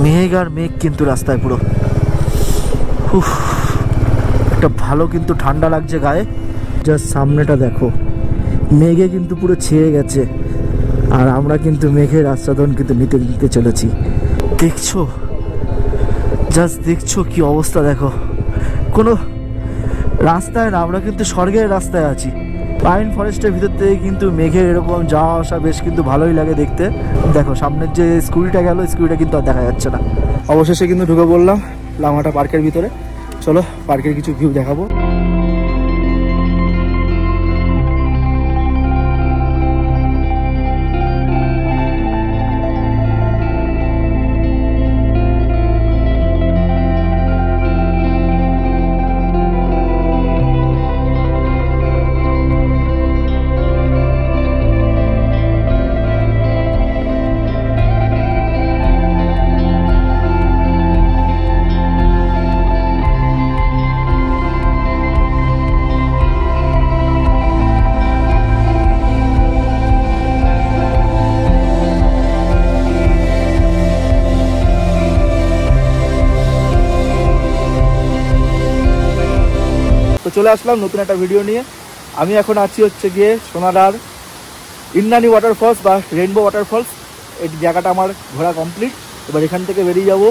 মেঘ আর মেঘ কিন্তু রাস্তায় পুরো। একটা ভালো কিন্তু ঠান্ডা লাগছে গায়ে। জাস্ট সামনেটা দেখো, মেঘে কিন্তু পুরো ছেয়ে গেছে, আর আমরা কিন্তু মেঘের আস্বাদন কিন্তু নিতে নিতে চলেছি। দেখছো, জাস্ট দেখছো কি অবস্থা দেখো। কোনো রাস্তায় না, আমরা কিন্তু স্বর্গের রাস্তায় আছি। পাইন ফরেস্টের ভিতর থেকে কিন্তু মেঘের এরকম যাওয়া আসা বেশ কিন্তু ভালোই লাগে দেখতে। দেখো সামনের যে স্কুলটা গেল, স্কুলটা কিন্তু আর দেখা যাচ্ছে না। অবশেষে কিন্তু ঢুকে পড়লাম লামাটা পার্কের ভিতরে। চলো পার্কের কিছু ভিউ দেখাবো। তো চলে আসলাম নতুন একটা ভিডিও নিয়ে। আমি এখন আছি হচ্ছে গিয়ে সোনাদার ইন্দ্রাণী ওয়াটারফলস বা রেইনবো ওয়াটারফলস। এই জায়গাটা আমার ঘোরা কমপ্লিট। এবার এখান থেকে বেরিয়ে যাব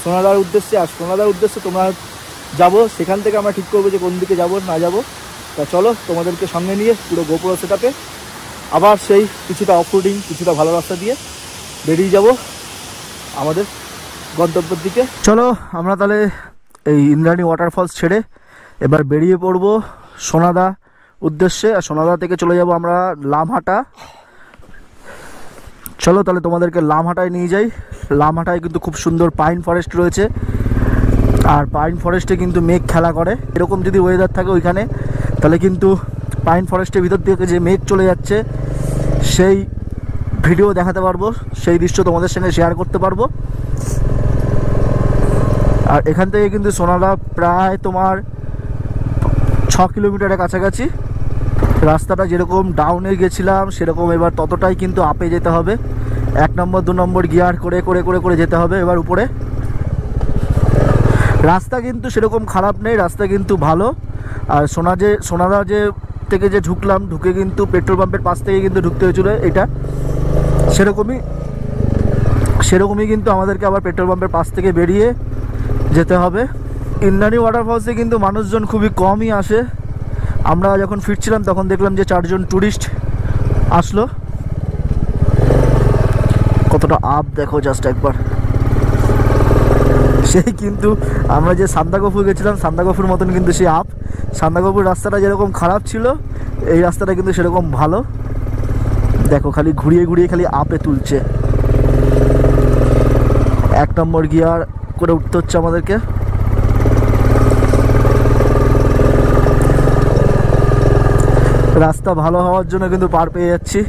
সোনাদার উদ্দেশ্যে। আর সোনাদার উদ্দেশ্যে তোমরা যাবো, সেখান থেকে আমরা ঠিক করবো যে কোন দিকে যাবো না যাবো। তা চলো তোমাদেরকে সঙ্গে নিয়ে পুরো গোপুরো সেটআপে আবার সেই কিছুটা অফরোডিং, কিছুটা ভালো রাস্তা দিয়ে বেরিয়ে যাব আমাদের গন্তব্যের দিকে। চলো আমরা তাহলে এই ইন্দ্রাণী ওয়াটারফলস ছেড়ে এবার বেরিয়ে পড়বো সোনাদা উদ্দেশ্যে। আর সোনাদা থেকে চলে যাব আমরা লামহাটা। চলো তাহলে তোমাদেরকে লামহাটায় নিয়ে যাই। লামহাটায় কিন্তু খুব সুন্দর পাইন ফরেস্ট রয়েছে, আর পাইন ফরেস্টে কিন্তু মেঘ খেলা করে। এরকম যদি ওয়েদার থাকে ওইখানে, তাহলে কিন্তু পাইন ফরেস্টের ভিতর থেকে যে মেঘ চলে যাচ্ছে সেই ভিডিও দেখাতে পারবো, সেই দৃশ্য তোমাদের সঙ্গে শেয়ার করতে পারবো। আর এখান থেকে কিন্তু সোনাদা প্রায় তোমার 6 কিলোমিটারের কাছাকাছি। রাস্তাটা যেরকম ডাউনে গেছিলাম সেরকম এবার ততটাই কিন্তু আপে যেতে হবে। 1 নম্বর 2 নম্বর গিয়ার করে করে করে করে যেতে হবে এবার উপরে। রাস্তা কিন্তু সেরকম খারাপ নেই, রাস্তা কিন্তু ভালো। আর সোনাদা যে থেকে যে ঢুকলাম, ঢুকে কিন্তু পেট্রোল পাম্পের পাশ থেকে কিন্তু ঢুকতে হয়েছিল। এটা সেরকমই কিন্তু আমাদেরকে আবার পেট্রোল পাম্পের পাশ থেকে বেরিয়ে যেতে হবে। ইন্দ্রাণী ওয়াটারফলসে কিন্তু মানুষজন খুবই কমই আসে। আমরা যখন ফিরছিলাম তখন দেখলাম যে 4 জন ট্যুরিস্ট আসলো। কতটা আপ দেখো জাস্ট একবার। সেই কিন্তু আমরা যে সান্দাকফু গেছিলাম, সান্দাকফুর মতন কিন্তু সেই আপ। সান্দাকফুর রাস্তাটা যেরকম খারাপ ছিল, এই রাস্তাটা কিন্তু সেরকম ভালো। দেখো খালি ঘুরিয়ে ঘুরিয়ে খালি আপে তুলছে। 1 নম্বর গিয়ার করে উঠতে হচ্ছে আমাদেরকে। রাস্তা ভালো হওয়ার জন্য কিন্তু পার পেয়ে যাচ্ছি।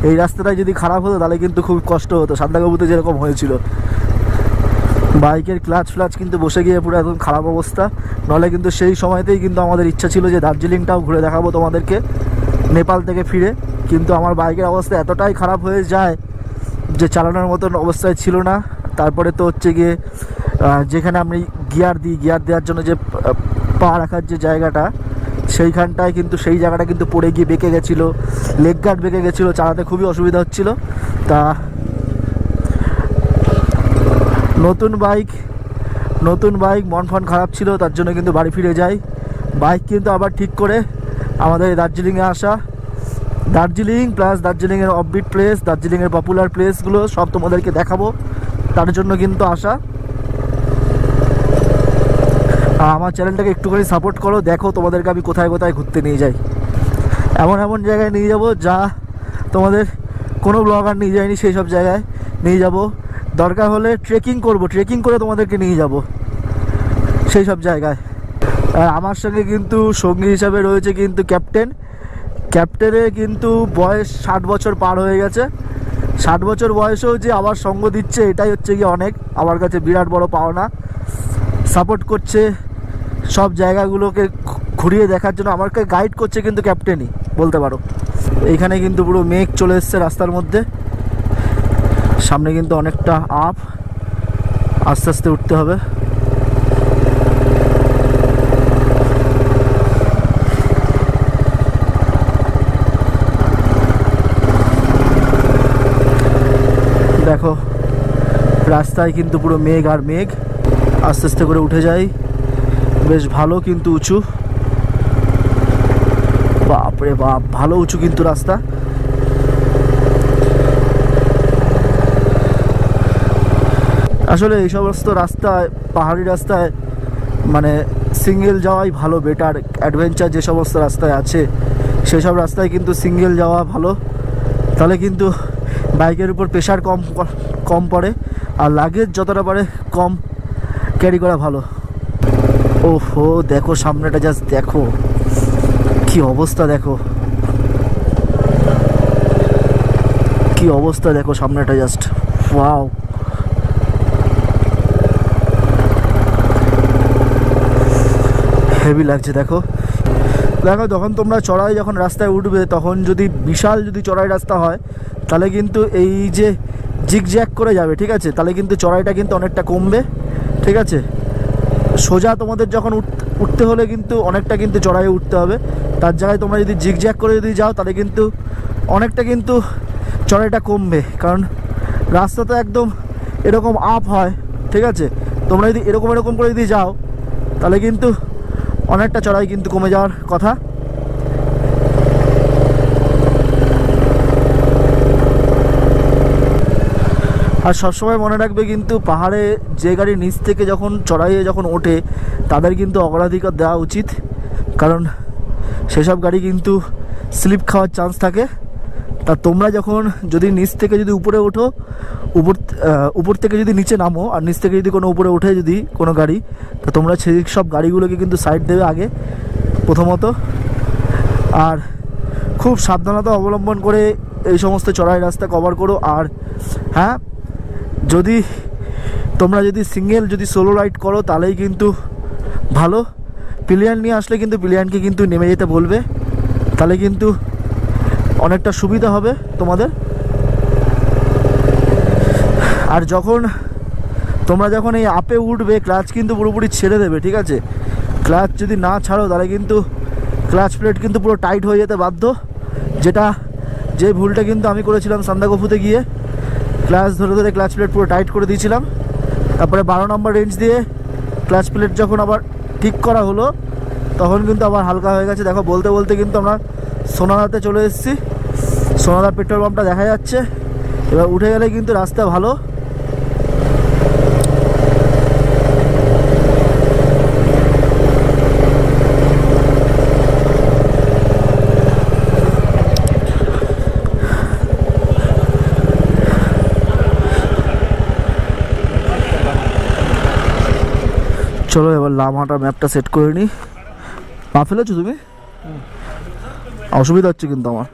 এই রাস্তাটাই যদি খারাপ হতো তাহলে কিন্তু খুব কষ্ট হতো, সান্দাকফুতে যেরকম হয়েছিল। বাইকের ক্লাচ ফ্লাচ কিন্তু বসে গিয়ে পুরো একদম খারাপ অবস্থা। নাহলে কিন্তু সেই সময়তেই কিন্তু আমাদের ইচ্ছা ছিল যে দার্জিলিংটাও ঘুরে দেখাবো তোমাদেরকে নেপাল থেকে ফিরে। কিন্তু আমার বাইকের অবস্থা এতটাই খারাপ হয়ে যায় যে চালানোর মতন অবস্থায় ছিল না। তারপরে তো হচ্ছে গিয়ে যেখানে আমি গিয়ার দেওয়ার জন্য যে পা রাখার যে জায়গাটা, সেইখানটায় কিন্তু সেই জায়গাটা কিন্তু পড়ে গিয়ে বেঁকে গেছিলো, লেগ গার্ড বেঁকে গেছিলো, চালাতে খুবই অসুবিধা হচ্ছিল। তা নতুন বাইক মন ফন খারাপ ছিল, তার জন্য কিন্তু বাড়ি ফিরে যাই। বাইক কিন্তু আবার ঠিক করে আমাদের দার্জিলিংয়ে আসা। দার্জিলিং প্লাস দার্জিলিংয়ের অফবিট প্লেস, দার্জিলিংয়ের পপুলার প্লেসগুলো সব তোমাদেরকে দেখাবো, তার জন্য কিন্তু আসা। আমার চ্যানেলটাকে একটুখানি সাপোর্ট করো, দেখো তোমাদেরকে আমি কোথায় কোথায় ঘুরতে নিয়ে যাই। এমন এমন জায়গায় নিয়ে যাব যা তোমাদের কোনো ব্লগার নিয়ে যায়নি, সেই সব জায়গায় নিয়ে যাব। দরকার হলে ট্রেকিং করে তোমাদেরকে নিয়ে যাব সেই সব জায়গায়। আর আমার সঙ্গে কিন্তু সঙ্গী হিসাবে রয়েছে কিন্তু ক্যাপ্টেনের কিন্তু বয়স 60 বছর পার হয়ে গেছে। 60 বছর বয়সেও যে আবার সঙ্গ দিচ্ছে, এটাই হচ্ছে কি অনেক, আমার কাছে বিরাট বড় পাওনা। সাপোর্ট করছে, সব জায়গাগুলোকে ঘুরিয়ে দেখার জন্য আমাকে গাইড করছে কিন্তু ক্যাপ্টেনই বলতে পারো। এইখানে কিন্তু পুরো মেঘ চলে এসছে রাস্তার মধ্যে, সামনে কিন্তু অনেকটা আপ। আস্তে আস্তে উঠতে হবে। দেখো রাস্তায় কিন্তু পুরো মেঘ আর মেঘ, আস্তে আস্তে করে উঠে যাই, বেশ ভালো কিন্তু উঁচু, বাপরে বাপ ভালো উঁচু কিন্তু রাস্তা। আসলে এই সমস্ত রাস্তায়, পাহাড়ি রাস্তায় মানে সিঙ্গেল যাওয়াই ভালো, বেটার। অ্যাডভেঞ্চার যে সমস্ত রাস্তায় আছে সেসব রাস্তায় কিন্তু সিঙ্গেল যাওয়া ভালো, তাহলে কিন্তু বাইকের উপর প্রেশার কম পড়ে আর লাগেজ যতটা পারে কম ক্যারি করা ভালো। ওহো দেখো সামনেটা, জাস্ট দেখো কি অবস্থা, দেখো কি অবস্থা, দেখো সামনেটা জাস্ট ওয়াও। হেভি লাগছে। দেখো দেখো যখন তোমরা চড়াই যখন রাস্তায় উঠবে, তখন যদি বিশাল যদি চড়াই রাস্তা হয় তাহলে কিন্তু এই যে জিগজ্যাগ করে যাবে, ঠিক আছে, তাহলে কিন্তু চড়াইটা কিন্তু অনেকটা কমবে, ঠিক আছে। সোজা তোমাদের যখন উঠতে হলে কিন্তু অনেকটা কিন্তু চড়াইয়ে উঠতে হবে, তার জায়গায় তোমরা যদি জিগজ্যাগ করে যদি যাও তাহলে কিন্তু অনেকটা কিন্তু চড়াইটা কমবে, কারণ রাস্তা তো একদম এরকম আপ হয়, ঠিক আছে। তোমরা যদি এরকম করে যদি যাও তাহলে কিন্তু অনেকটা চড়াই কিন্তু কমে যাওয়ার কথা। আর সবসময় মনে রাখবে কিন্তু পাহাড়ে যে গাড়ি নিচ থেকে যখন চড়াইয়ে যখন ওঠে তাদের কিন্তু অগ্রাধিকার দেওয়া উচিত, কারণ সেসব গাড়ি কিন্তু স্লিপ খাওয়ার চান্স থাকে। তা তোমরা যখন যদি নিচ থেকে যদি উপরে ওঠো, উপর থেকে যদি নিচে নামো আর নিচ থেকে যদি কোনো উপরে ওঠে যদি কোনো গাড়ি, তা তোমরা সেই সব গাড়িগুলোকে কিন্তু সাইড দেবে আগে প্রথমত। আর খুব সাবধানতা অবলম্বন করে এই সমস্ত চড়াই রাস্তা কভার করো। আর হ্যাঁ, যদি তোমরা যদি সিঙ্গেল যদি সোলো রাইড করো তাহলেই কিন্তু ভালো। পিলিয়ন নিয়ে আসলে কিন্তু পিলিয়নকে কিন্তু নেমে যেতে বলবে, তাহলে কিন্তু অনেকটা সুবিধা হবে তোমাদের। আর তোমরা যখন এই আপে উঠবে ক্লাচ কিন্তু পুরোপুরি ছেড়ে দেবে, ঠিক আছে। ক্লাচ যদি না ছাড়ো তাহলে কিন্তু ক্লাচ প্লেট কিন্তু পুরো টাইট হয়ে যেতে বাধ্য, যে ভুলটা কিন্তু আমি করেছিলাম সান্দাকফুতে গিয়ে। ক্লাচ ধরে ক্লাচ প্লেট পুরো টাইট করে দিয়েছিলাম, তারপরে 12 নম্বর রেঞ্জ দিয়ে ক্লাচ প্লেট যখন আবার ঠিক করা হলো তখন কিন্তু আবার হালকা হয়ে গেছে। দেখো বলতে বলতে কিন্তু আমরা সোনাদাতে চলে এসেছি, সোনাদা পেট্রোল পাম্পটা দেখা যাচ্ছে। এবার উঠে গেলে কিন্তু রাস্তা ভালো। চলো এবার লামহাটা ম্যাপটা সেট করে নিই। পা ফেলেছো তুমি? অসুবিধা হচ্ছে কিন্তু আমার।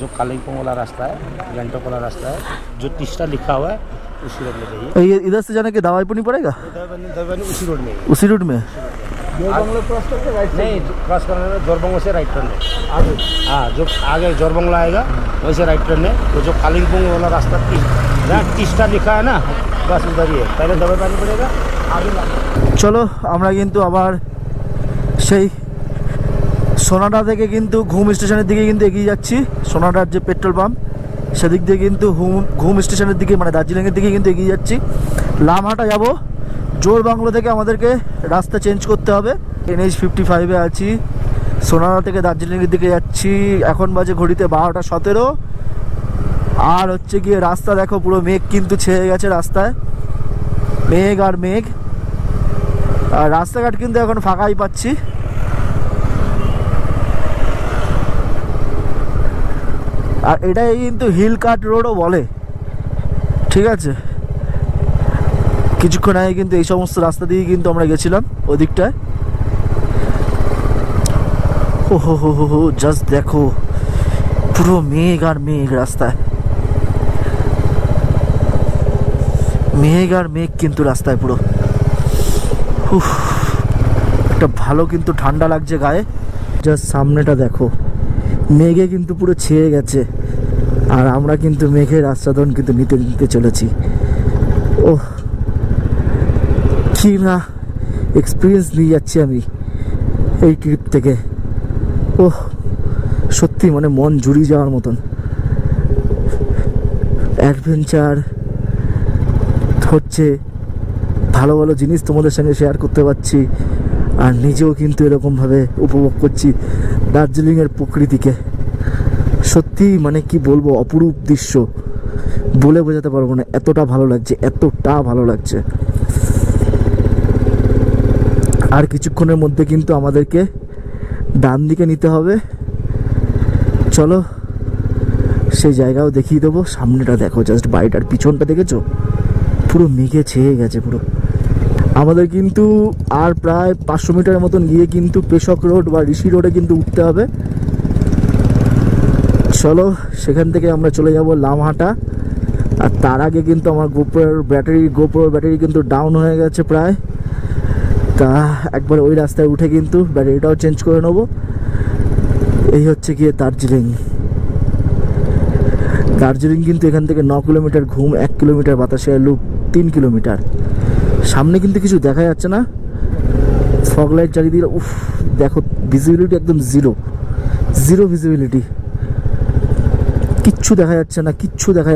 जो कालिम्पोंग वाला रास्ता है, गंगटोक वाला रास्ता है, जो तीसरा लिखा हुआ है उसी रोड में जाइए। ये इधर से जाने के दवाईपुर नहीं पड़ेगा? दवाईपुर उसी रोड में, उसी रूट में। जोरबंगला क्रॉस करके राइट नहीं क्रॉस करना है, जोरबंगला से राइट टर्न है आगे। हाँ, जो आगे जोरबंगला आएगा वहीं से राइट टर्न है। वो जो कालिम्पोंग वाला रास्ता जहाँ तीसरा लिखा है ना, बस उधर ही है। पहले दवाई पानी पड़ेगा आगे। चलो আমরা কিন্তু আবার সেই সোনাডা থেকে কিন্তু ঘুম স্টেশনের দিকে কিন্তু এগিয়ে যাচ্ছি। সোনাডার যে পেট্রোল পাম্প সেদিক দিয়ে কিন্তু ঘুম স্টেশনের দিকে মানে দার্জিলিংয়ের দিকে কিন্তু এগিয়ে যাচ্ছি। লামহাটা যাব, জোরবাংলো থেকে আমাদেরকে রাস্তা চেঞ্জ করতে হবে। NH 55-এ আছি, সোনাডা থেকে দার্জিলিংয়ের দিকে যাচ্ছি। এখন বাজে ঘড়িতে 12টা 17। আর হচ্ছে গিয়ে রাস্তা দেখো পুরো মেঘ কিন্তু ছেয়ে গেছে রাস্তায়, মেঘ আর মেঘ। আর রাস্তাঘাট কিন্তু এখন ফাঁকাই পাচ্ছি। আর এটাই কিন্তু হিল কাট রোডও বলে, ঠিক আছে। কিছুক্ষণ আগে কিন্তু এই সমস্ত রাস্তা দিয়ে কিন্তু আমরা গেছিলাম ওদিকটায়। ও হো হো হো হো, জাস্ট দেখো পুরো মেঘ আর মেঘ রাস্তায়, মেঘ আর মেঘ কিন্তু রাস্তায় পুরো। একটা ভালো কিন্তু ঠান্ডা লাগছে গায়ে। জাস্ট সামনেটা দেখো, মেঘে কিন্তু পুরো ছেয়ে গেছে আর আমরা কিন্তু মেঘের আস্বাদন কিন্তু নিতে চলেছি। ও কি না এক্সপিরিয়েন্স নিয়ে যাচ্ছি আমি এই ট্রিপ থেকে। ও সত্যি মানে মন জুড়িয়ে যাওয়ার মতন অ্যাডভেঞ্চার হচ্ছে, ভালো ভালো জিনিস তোমাদের সঙ্গে শেয়ার করতে পারছি, আর নিজেও কিন্তু এরকমভাবে উপভোগ করছি দার্জিলিংয়ের প্রকৃতিকে। সত্যি মানে কি বলবো, অপরূপ দৃশ্য, বলে বোঝাতে পারবো না, এতটা ভালো লাগছে, এতটা ভালো লাগছে। আর কিছুক্ষণের মধ্যে কিন্তু আমাদেরকে ডান দিকে নিতে হবে। চলো সেই জায়গাও দেখিয়ে দেবো। সামনেটা দেখো, জাস্ট বাড়িটার পিছনটা দেখেছো, পুরো মেঘে ছেয়ে গেছে পুরো। আমাদের কিন্তু আর প্রায় 500 মিটারের মতন গিয়ে কিন্তু পেশক রোড বা ঋষি রোডে কিন্তু উঠতে হবে। চলো সেখান থেকে আমরা চলে যাব লামহাটা। আর তার আগে কিন্তু আমার গোপ্রোর ব্যাটারি কিন্তু ডাউন হয়ে গেছে প্রায়, তা একবার ওই রাস্তায় উঠে কিন্তু ব্যাটারিটাও চেঞ্জ করে নেব। এই হচ্ছে গিয়ে দার্জিলিং কিন্তু এখান থেকে 9 কিলোমিটার ঘুম, 1 কিলোমিটার বাতাসের লুপ, 3 কিলোমিটার। সামনে কিন্তু কিছু দেখা যাচ্ছে না, ফগ লাইট জ্বালিয়ে দিলে উফ দেখো ভিজিবিলিটি একদম জিরো ভিজিবিলিটি, কিচ্ছু দেখা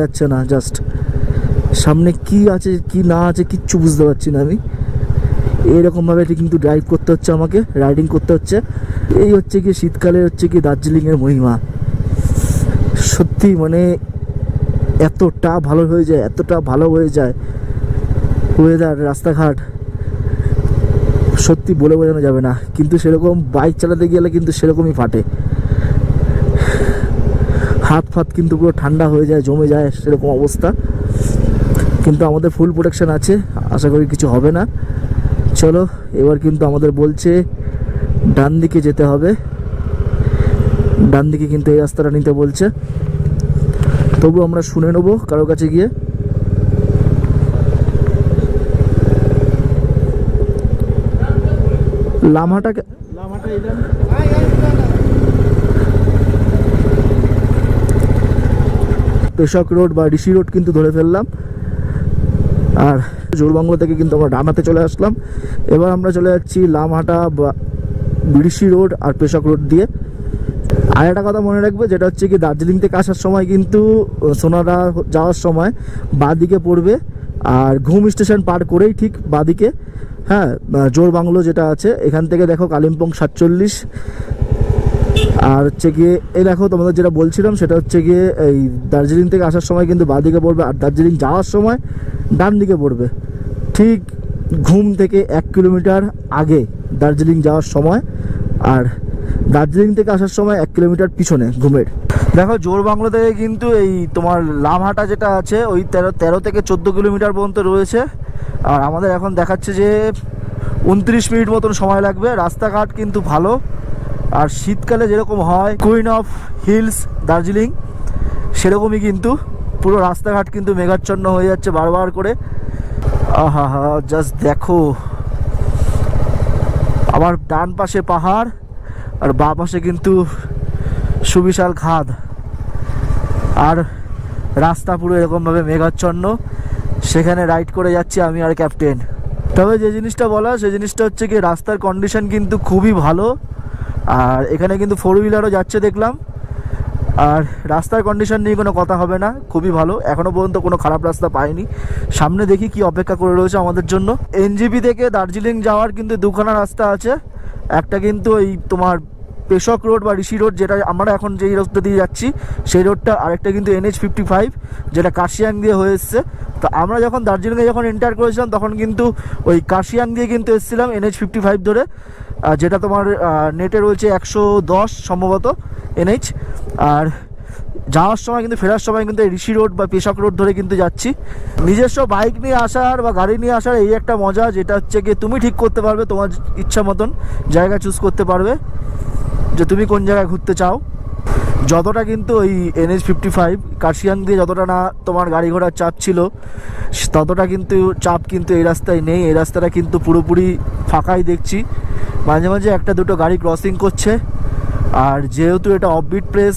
যাচ্ছে না, জাস্ট সামনে কি আছে কি না আছে কিচ্ছু বুঝতে পারছি না আমি। এইরকমভাবে কিন্তু ড্রাইভ করতে হচ্ছে, আমাকে রাইডিং করতে হচ্ছে। এই হচ্ছে কি শীতকালে হচ্ছে কি দার্জিলিংয়ের মহিমা। সত্যি মানে এতটা ভালো হয়ে যায় ওয়েদার, রাস্তাঘাট, সত্যি বলে বোঝানো যাবে না। কিন্তু সেরকম বাইক চালাতে গেলে কিন্তু সেরকমই ফাটে, হাত ফাত কিন্তু পুরো ঠান্ডা হয়ে যায়, জমে যায়, সেরকম অবস্থা। কিন্তু আমাদের ফুল প্রোটেকশন আছে, আশা করি কিছু হবে না। চলো এবার কিন্তু আমাদের বলছে ডান দিকে যেতে হবে, ডান দিকে কিন্তু এই রাস্তাটা নিতে বলছে। তবু আমরা শুনে নেবো কারোর কাছে গিয়ে। লামহাটা পেশক রোড বা ঋষি রোড কিন্তু ধরে ফেললাম, আর জোরবাংলো থেকে কিন্তু আমরা ডানাতে চলে আসলাম। এবার আমরা চলে যাচ্ছি লামহাটা বা ঋষি রোড আর পেশক রোড দিয়ে। আর একটা কথা মনে রাখবে, যেটা হচ্ছে কি দার্জিলিং থেকে আসার সময় কিন্তু সোনারা যাওয়ার সময় বাঁদিকে পড়বে, আর ঘুম স্টেশন পার করেই ঠিক বাঁদিকে, হ্যাঁ, জোরবাংলো যেটা আছে এখান থেকে দেখো কালিম্পং 47। আর হচ্ছে গিয়ে এই দেখো তোমাদের যেটা বলছিলাম সেটা হচ্ছে গিয়ে এই দার্জিলিং থেকে আসার সময় কিন্তু বাঁদিকে পড়বে, আর দার্জিলিং যাওয়ার সময় ডান দিকে পড়বে। ঠিক ঘুম থেকে 1 কিলোমিটার আগে দার্জিলিং যাওয়ার সময়, আর দার্জিলিং থেকে আসার সময় 1 কিলোমিটার পিছনে ঘুমের। দেখো জোরবাংলো থেকে কিন্তু এই তোমার লামহাটা যেটা আছে ওই 13 থেকে 14 কিলোমিটার পর্যন্ত রয়েছে, আর আমাদের এখন দেখাচ্ছে যে 29 মিনিট মতন সময় লাগবে। রাস্তাঘাট কিন্তু ভালো, আর শীতকালে যেরকম হয় কুইন অফ হিলস দার্জিলিং সেরকমই কিন্তু পুরো রাস্তাঘাট কিন্তু মেঘাচ্ছন্ন হয়ে যাচ্ছে বারবার করে। আহা হা, জাস্ট দেখো, আমার ডান পাশে পাহাড় আর বাঁ পাশে কিন্তু সুবিশাল খাদ, আর রাস্তা পুরো এরকমভাবে মেঘাচ্ছন্ন। সেখানে রাইড করে যাচ্ছি আমি আর ক্যাপ্টেন। তবে যে জিনিসটা বলা, সেই জিনিসটা হচ্ছে কি রাস্তার কন্ডিশন কিন্তু খুবই ভালো, আর এখানে কিন্তু 4 হুইলারও যাচ্ছে দেখলাম। আর রাস্তার কন্ডিশন নিয়ে কোনো কথা হবে না, খুবই ভালো, এখনও পর্যন্ত কোনো খারাপ রাস্তা পাইনি। সামনে দেখি কি অপেক্ষা করে রয়েছে আমাদের জন্য। এনজিপি থেকে দার্জিলিং যাওয়ার কিন্তু দুখানা রাস্তা আছে, একটা কিন্তু এই তোমার পেশক রোড বা ঋষি রোড যেটা আমরা এখন যেই রাস্তা দিয়ে যাচ্ছি সেই রোডটা, আরেকটা কিন্তু NH55 যেটা কার্শিয়াং দিয়ে হয়ে এসছে। তো আমরা যখন দার্জিলিংয়ে যখন এন্টার করেছিলাম তখন কিন্তু ওই কার্শিয়াং দিয়ে কিন্তু এসেছিলাম NH55 ধরে, যেটা তোমার নেটে রয়েছে 110 সম্ভবত NH। আর যাওয়ার সময় কিন্তু ফেরার সময় কিন্তু ঋষি রোড বা পেশক রোড ধরে কিন্তু যাচ্ছি। নিজস্ব বাইক নিয়ে আসার বা গাড়ি নিয়ে আসার এই একটা মজা, যেটা হচ্ছে কি তুমি ঠিক করতে পারবে, তোমার ইচ্ছা মতন জায়গা চুজ করতে পারবে যে তুমি কোন জায়গায় ঘুরতে চাও। যতটা কিন্তু ওই NH55 কার্শিয়াং দিয়ে যতটা না তোমার গাড়ি ঘোড়ার চাপ ছিল, ততটা কিন্তু চাপ কিন্তু এই রাস্তায় নেই। এই রাস্তাটা কিন্তু পুরোপুরি ফাঁকাই দেখছি, মাঝে মাঝে একটা দুটো গাড়ি ক্রসিং করছে। আর যেহেতু এটা অফবিট প্লেস,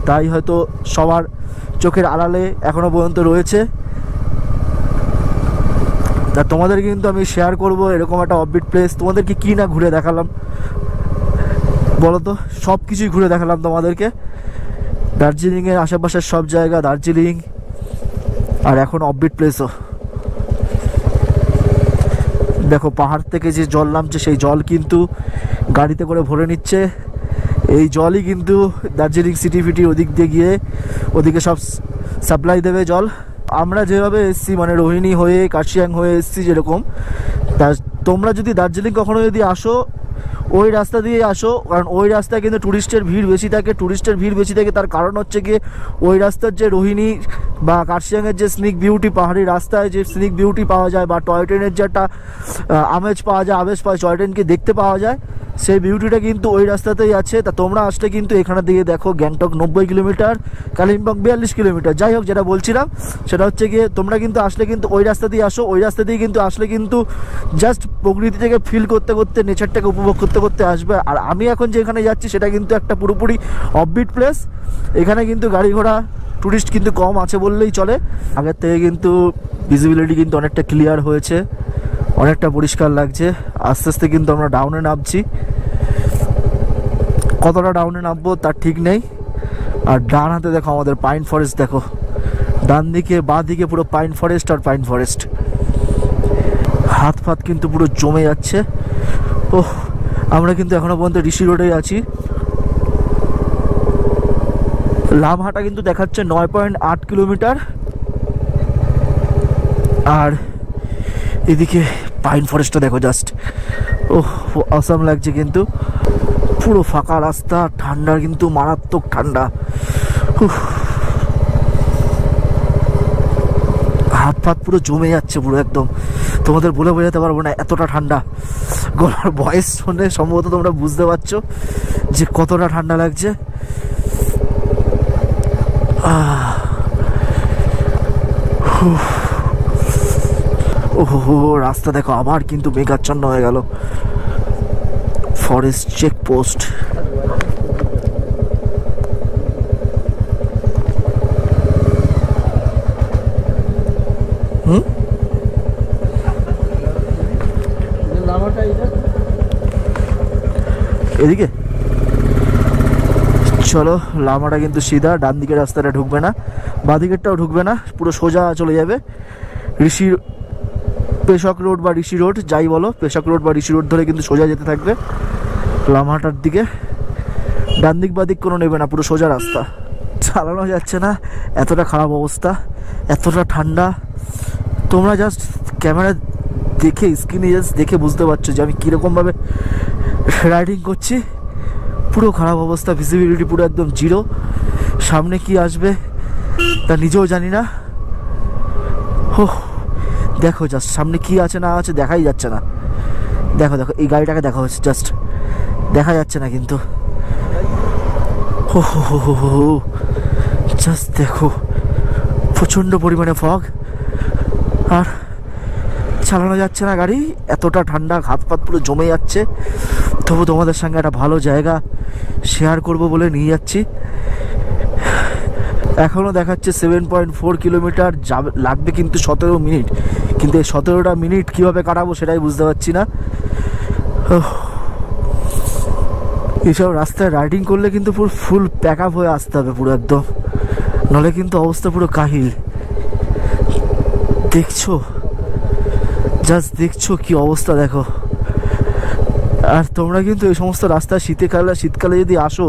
তাই হয়তো সবার চোখের আড়ালে এখনও পর্যন্ত রয়েছে। তা তোমাদের কিন্তু আমি শেয়ার করব এরকম একটা অফবিট প্লেস। তোমাদেরকে কি না ঘুরে দেখালাম বলো তো, সব কিছুই ঘুরে দেখালাম তোমাদেরকে। দার্জিলিংয়ের আশেপাশের সব জায়গা, দার্জিলিং, আর এখন অফবিট প্লেসও। দেখো পাহাড় থেকে যে জল নামছে সেই জল কিন্তু গাড়িতে করে ভরে নিচ্ছে। এই জলই কিন্তু দার্জিলিং সিটি ফিটি ওদিক দিয়ে গিয়ে ওদিকে সব সাপ্লাই দেবে জল। আমরা যেভাবে এসছি মানে রোহিণী হয়ে কার্শিয়াং হয়ে এসছি যেরকম, তা তোমরা যদি দার্জিলিং কখনো যদি আসো ওই রাস্তা দিয়ে আসো, কারণ ওই রাস্তায় কিন্তু ট্যুরিস্টের ভিড় বেশি থাকে। ট্যুরিস্টের ভিড় বেশি থাকে তার কারণ হচ্ছে গিয়ে ওই রাস্তার যে রোহিণী বা কার্শিয়াংয়ের যে স্নিক বিউটি, পাহাড়ি রাস্তায় যে স্নিক বিউটি পাওয়া যায় বা টয় ট্রেনের যে একটা আমেজ পাওয়া যায়, আমেজ পাওয়া টয় ট্রেনকে দেখতে পাওয়া যায়, সেই বিউটিটা কিন্তু ওই রাস্তাতেই আছে। তা তোমরা আসলে কিন্তু এখানে দিয়ে দেখো গ্যাংটক 90 কিলোমিটার, কালিম্পং 42 কিলোমিটার। যাই হোক, যেটা বলছিলাম সেটা হচ্ছে গিয়ে তোমরা কিন্তু আসলে কিন্তু ওই রাস্তা দিয়ে আসো। ওই রাস্তা দিয়ে কিন্তু আসলে কিন্তু জাস্ট প্রকৃতি থেকে ফিল করতে করতে, নেচারটাকে উপভোগ করতে করতে আসবে। আর আমি এখন যেখানে যাচ্ছি সেটা কিন্তু একটা পুরোপুরি অফবিট প্লেস। এখানে কিন্তু গাড়ি ঘোড়া টুরিস্ট কিন্তু কম আছে বললেই চলে। আগের থেকে কিন্তু ভিজিবিলিটি কিন্তু অনেকটা ক্লিয়ার হয়েছে, অনেকটা পরিষ্কার লাগছে। আস্তে আস্তে কিন্তু আমরা ডাউনে নামছি, কতটা ডাউনে নামবো তার ঠিক নেই। আর ডান হাতে দেখো আমাদের পাইন ফরেস্ট, দেখো ডান দিকে বাঁ দিকে পুরো পাইন ফরেস্ট আর পাইন ফরেস্ট। হাত ফাত কিন্তু পুরো জমে যাচ্ছে। ওহ, আমরা কিন্তু এখনো পর্যন্ত ঋষি রোডেই আছি। লামহাটা কিন্তু দেখাচ্ছে 9.8 কিলোমিটার। আর এদিকে পাইন ফরেস্টটা দেখো জাস্ট, ওহ অসাম লাগছে। কিন্তু পুরো ফাঁকা রাস্তা, ঠান্ডা কিন্তু মারাত্মক ঠান্ডা। হাত ফাত পুরো জমে যাচ্ছে পুরো একদম, তোমাদের বলে বোঝাতে পারবো না এতটা ঠান্ডা। গলার ভয়েস শুনে সম্ভবত তোমরা বুঝতে পারছো যে কতটা ঠান্ডা লাগছে। ওহো, রাস্তা দেখো আবার কিন্তু মেঘাচ্ছন্ন হয়ে গেল। ফরেস্ট চেকপোস্ট, এদিকে চলো। লামাটা কিন্তু সিধা, ডান দিকের রাস্তাটা ঢুকবে না, বাঁ দিকেরটাও ঢুকবে না, পুরো সোজা চলে যাবে ঋষি পেশক রোড বা ঋষি রোড যাই বলো, পেশক রোড বা ঋষি রোড ধরে কিন্তু সোজা যেতে থাকবে লামাটার দিকে। ডান দিক বাঁ দিক কোনো নেবে না, পুরো সোজা রাস্তা। চালানো যাচ্ছে না, এতটা খারাপ অবস্থা, এতটা ঠান্ডা। তোমরা জাস্ট ক্যামেরা দেখে, স্ক্রিনে জাস্ট দেখে বুঝতে পারছো যে আমি কীরকমভাবে রাইডিং করছি। পুরো খারাপ অবস্থা, ভিজিবিলিটি পুরো একদম জিরো। সামনে কি আসবে তা নিজেও জানি না। হো, দেখো জাস্ট সামনে কি আছে না আছে দেখাই যাচ্ছে না। দেখো দেখো এই গাড়িটাকে দেখা হচ্ছে, জাস্ট দেখা যাচ্ছে না কিন্তু। হো হো হো হো হো, জাস্ট দেখো প্রচণ্ড পরিমাণে ফগ, আর চালানো যাচ্ছে না গাড়ি, এতটা ঠান্ডা, হাত পাত পুরো জমে যাচ্ছে। তবু তোমাদের সঙ্গে একটা ভালো জায়গা শেয়ার করব বলে নিয়ে যাচ্ছি। এখনও দেখাচ্ছে 7.4 কিলোমিটার, লাগবে কিন্তু 17 মিনিট। কিন্তু এই 17টা মিনিট কীভাবে কাটাবো সেটাই বুঝতে পারছি না। এইসব রাস্তায় রাইডিং করলে কিন্তু পুরো ফুল প্যাক আপ হয়ে আসতে হবে পুরো একদম, নাহলে কিন্তু অবস্থা পুরো কাহিল। দেখছো, জাস্ট দেখছো কি অবস্থা দেখো। আর তোমরা কিন্তু এই সমস্ত রাস্তায় শীতকালে যদি আসো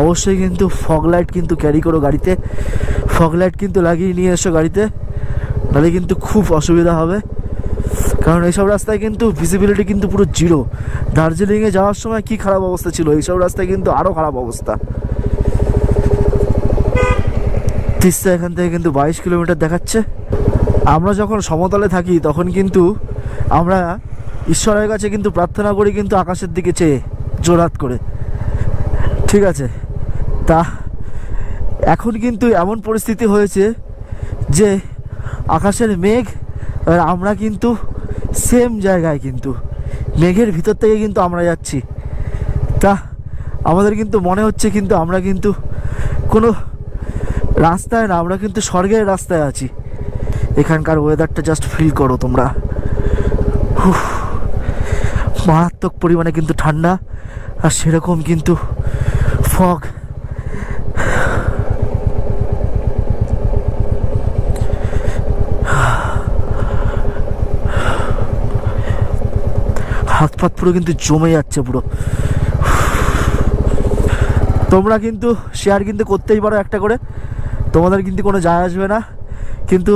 অবশ্যই কিন্তু ফগ লাইট কিন্তু ক্যারি করো গাড়িতে। ফগ লাইট কিন্তু লাগিয়ে নিয়ে এসো গাড়িতে, নাহলে কিন্তু খুব অসুবিধা হবে। কারণ এইসব রাস্তায় কিন্তু ভিজিবিলিটি কিন্তু পুরো জিরো। দার্জিলিংয়ে যাওয়ার সময় কি খারাপ অবস্থা ছিল, এইসব রাস্তায় কিন্তু আরও খারাপ অবস্থা। তিস্তা এখান থেকে কিন্তু 22 কিলোমিটার দেখাচ্ছে। আমরা যখন সমতলে থাকি তখন কিন্তু আমরা ঈশ্বরের কাছে কিন্তু প্রার্থনা করি কিন্তু আকাশের দিকে চেয়ে জোরাত করে, ঠিক আছে। তা এখন কিন্তু এমন পরিস্থিতি হয়েছে যে আকাশের মেঘ আর আমরা কিন্তু সেম জায়গায়, কিন্তু মেঘের ভিতর থেকে কিন্তু আমরা যাচ্ছি। তা আমাদের কিন্তু মনে হচ্ছে কিন্তু আমরা কিন্তু কোনো রাস্তায় না, আমরা কিন্তু স্বর্গের রাস্তায় আছি। এখানকার ওয়েদারটা জাস্ট ফিল করো তোমরা, মারাত্মক পরিমাণে কিন্তু ঠান্ডা, আর সেরকম কিন্তু ফগ। হাত পাত পুরো কিন্তু জমে যাচ্ছে পুরো। তোমরা কিন্তু শেয়ার কিন্তু করতেই পারো একটা করে, তোমাদের কিন্তু কোনো যায় আসবে না, কিন্তু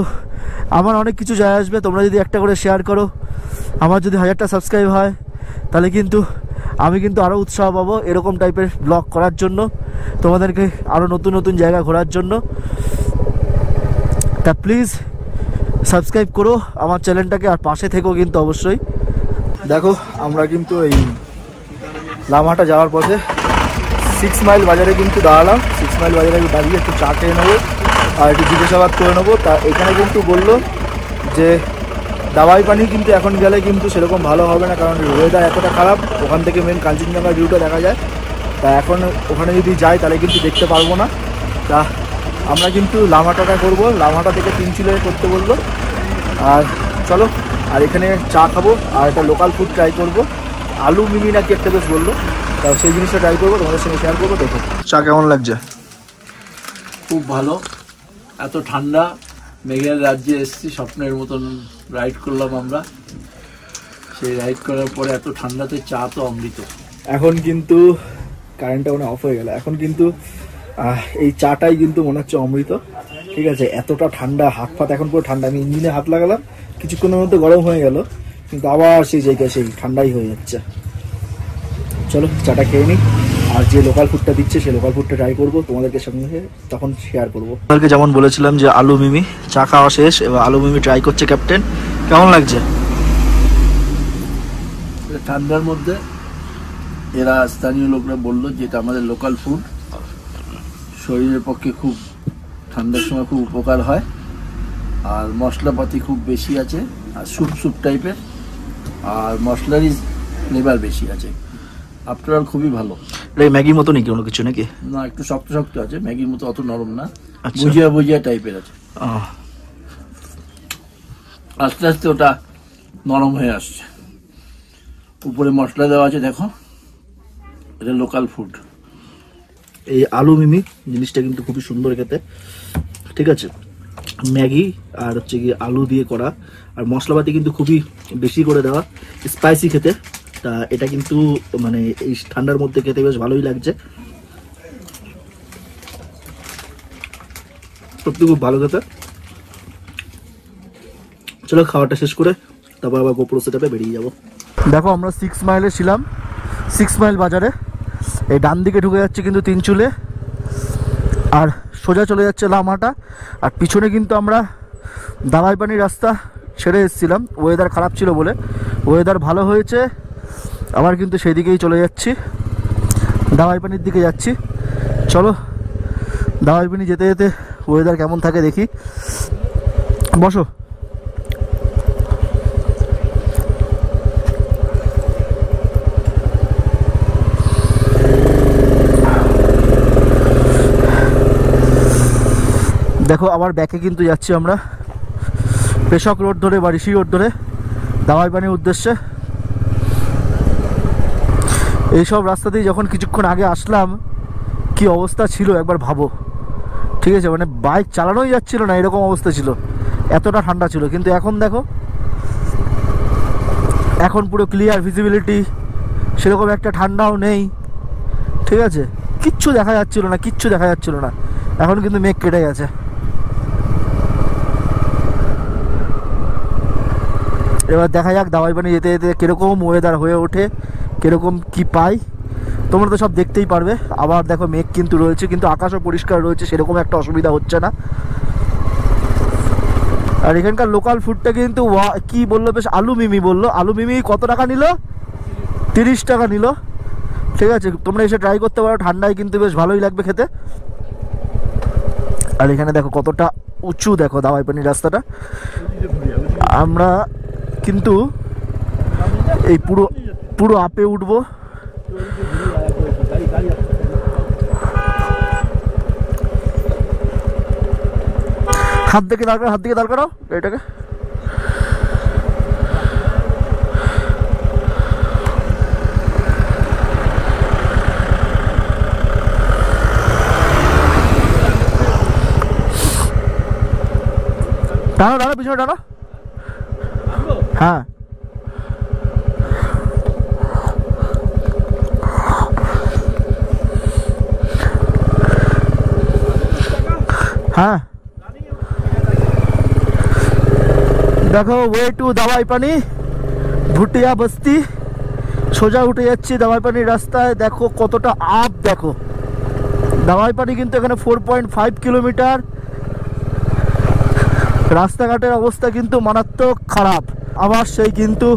আমার অনেক কিছু যায় আসবে। তোমরা যদি একটা করে শেয়ার করো, আমার যদি 1000টা সাবস্ক্রাইব হয়, তাহলে কিন্তু আমি কিন্তু আরও উৎসাহ পাবো এরকম টাইপের ব্লগ করার জন্য, তোমাদেরকে আরও নতুন নতুন জায়গা ঘোরার জন্য। তা প্লিজ সাবস্ক্রাইব করো আমার চ্যানেলটাকে, আর পাশে থেকেও কিন্তু অবশ্যই। দেখো আমরা কিন্তু এই লামাহাটা যাওয়ার পথে 6 মাইল বাজারে কিন্তু দাঁড়ালাম। 6 মাইল বাজারে দাঁড়িয়ে একটু চা খেয়ে নেবো আর একটু জিজ্ঞাসাবাদ করে নেবো। তা এখানে কিন্তু বললো যে দাবাই পানি কিন্তু এখন গেলে কিন্তু সেরকম ভালো হবে না, কারণ ওয়েদার এতটা খারাপ। ওখান থেকে মেন কাঞ্চনজঙ্ঘা ভিউটা দেখা যায়। তা এখন ওখানে যদি যাই তাহলে কিন্তু দেখতে পারবো না। তা আমরা কিন্তু লামাহাটা করবো, লামাহাটা থেকে তিনচুলে করতে বললো। আর চলো, আর এখানে চা খাবো আর একটা লোকাল ফুড ট্রাই করবো, আলু মিমি নাকি একটা বেশ বললো। তা সেই জিনিসটা ট্রাই করবো, তোমাদের সঙ্গে শেয়ার করবো। দেখো চা কেমন লাগছে। খুব ভালো, এত ঠান্ডা, মেঘের রাজ্যে এসেছি, স্বপ্নের মতন রাইড করলাম আমরা। সেই রাইড করার পরে এত ঠান্ডাতে চা তো অমৃত। এখন কিন্তু কারেন্টটা মানে অফ হয়ে গেল, এখন কিন্তু এই চাটাই কিন্তু মনে হচ্ছে অমৃত। ঠিক আছে, এতটা ঠান্ডা, হাত ফাত এখন পুরো ঠান্ডা। আমি ইঞ্জিনে হাত লাগালাম, কিছুক্ষণের মধ্যে গরম হয়ে গেল, কিন্তু আবার সেই জায়গায় সেই ঠান্ডাই হয়ে যাচ্ছে। চলো চাটা খেয়ে নিই, আর যে লোকাল ফুডটা দিচ্ছে সেই লোকাল ফুডটা ট্রাই করবো, তোমাদেরকে সঙ্গে তখন শেয়ার করবো। আপনাদেরকে যেমন বলেছিলাম যে আলু মিমি, চা খাওয়া শেষ, এবার আলু মিমি ট্রাই করছে ক্যাপ্টেন। কেমন লাগছে? ঠান্ডার মধ্যে এরা স্থানীয় লোকরা বললো যেটা আমাদের লোকাল ফুড, শরীরের পক্ষে খুব ঠান্ডার সময় খুব উপকার হয়, আর মশলাপাতি খুব বেশি আছে, আর স্যুপ স্যুপ টাইপের, আর মশলারই ফ্লেভার বেশি আছে। আফটার অল খুবই ভালো। ম্যাগির মতো নাকি কোনো কিছু নাকি? না, একটু শক্ত শক্ত আছে, ম্যাগির মতো অত নরম না, ভুজিয়া ভুজিয়া টাইপের আছে। আস্তে আস্তে ওটা নরম হয়ে আসছে, উপরে মশলা দেওয়া আছে। দেখো, এটা লোকাল ফুড। এই আলু মিমি জিনিসটা কিন্তু খুবই সুন্দর খেতে। ঠিক আছে, ম্যাগি আর হচ্ছে কি আলু দিয়ে করা, আর মশলাপাতি কিন্তু খুবই বেশি করে দেওয়া, স্পাইসি খেতে। তা এটা কিন্তু মানে এই ঠান্ডার মধ্যে খেতে বেশ ভালোই লাগছে, সত্যি খুব ভালো খেতে। চলো খাওয়াটা শেষ করে তারপর আবার গোপ্রো সেটআপে বেরিয়ে যাবো। দেখো আমরা 6 মাইলে ছিলাম, 6 মাইল বাজারে। এই ডান দিকে ঢুকে যাচ্ছে কিন্তু তিনচুলে, আর সোজা চলে যাচ্ছে লামাহাটা। আর পিছনে কিন্তু আমরা দাবাই পানির রাস্তা ছেড়ে এসেছিলাম, ওয়েদার খারাপ ছিল বলে। ওয়েদার ভালো হয়েছে, আবার কিন্তু সেই দিকেই চলে যাচ্ছি, দাবাই পানির দিকে যাচ্ছি। চলো দাবাই পানি যেতে যেতে ওয়েদার কেমন থাকে দেখি। বসো। দেখো আবার ব্যাকে কিন্তু যাচ্ছি আমরা, পেশক রোড ধরে বা ঋষি রোড ধরে দাবাই পানির উদ্দেশ্যে। এইসব রাস্তাতেই যখন কিছুক্ষণ আগে আসলাম কি অবস্থা ছিল একবার ভাবো। ঠিক আছে, মানে বাইক চালানোই যাচ্ছিল না, এরকম অবস্থা ছিল, এতটা ঠান্ডা ছিল। কিন্তু এখন দেখো, এখন পুরো ক্লিয়ার ভিজিবিলিটি, সেরকম একটা ঠান্ডাও নেই। ঠিক আছে, কিচ্ছু দেখা যাচ্ছিল না, কিচ্ছু দেখা যাচ্ছিল না। এখন কিন্তু মেঘ কেটে গেছে। এবার দেখা যাক দাবাই পানি যেতে যেতে কীরকম ওয়েদার হয়ে ওঠে, কীরকম কি পাই, তোমরা তো সব দেখতেই পারবে। আবার দেখো মেঘ কিন্তু রয়েছে, কিন্তু আকাশও পরিষ্কার রয়েছে, সেরকম একটা অসুবিধা হচ্ছে না। আর এখানকার লোকাল ফুডটা কিন্তু কি বললো, বেশ আলু মিমি বললো। আলু মিমি কত টাকা নিল? 30 টাকা নিল। ঠিক আছে, তোমরা এসে ট্রাই করতে পারো, ঠান্ডায় কিন্তু বেশ ভালোই লাগবে খেতে। আর এখানে দেখো কতটা উঁচু, দেখো দাবাই পানির রাস্তাটা। আমরা কিন্তু এই পুরো আপে উঠবো। হাত দিকে দাঁড় করাও এটাকে। টানো টানো পিছনে টানো। হ্যাঁ হ্যাঁ দেখো ওয়ে টু দাওয়াই পানি ভুটিয়া বস্তি। সোজা উঠে যাচ্ছি দাওয়াই পানির রাস্তায়। দেখো কতটা আপ, দেখো দাওয়াই পানি কিন্তু এখানে 4.5 কিলোমিটার। রাস্তাঘাটের অবস্থা কিন্তু মারাত্মক খারাপ। আবার সেই কিন্তু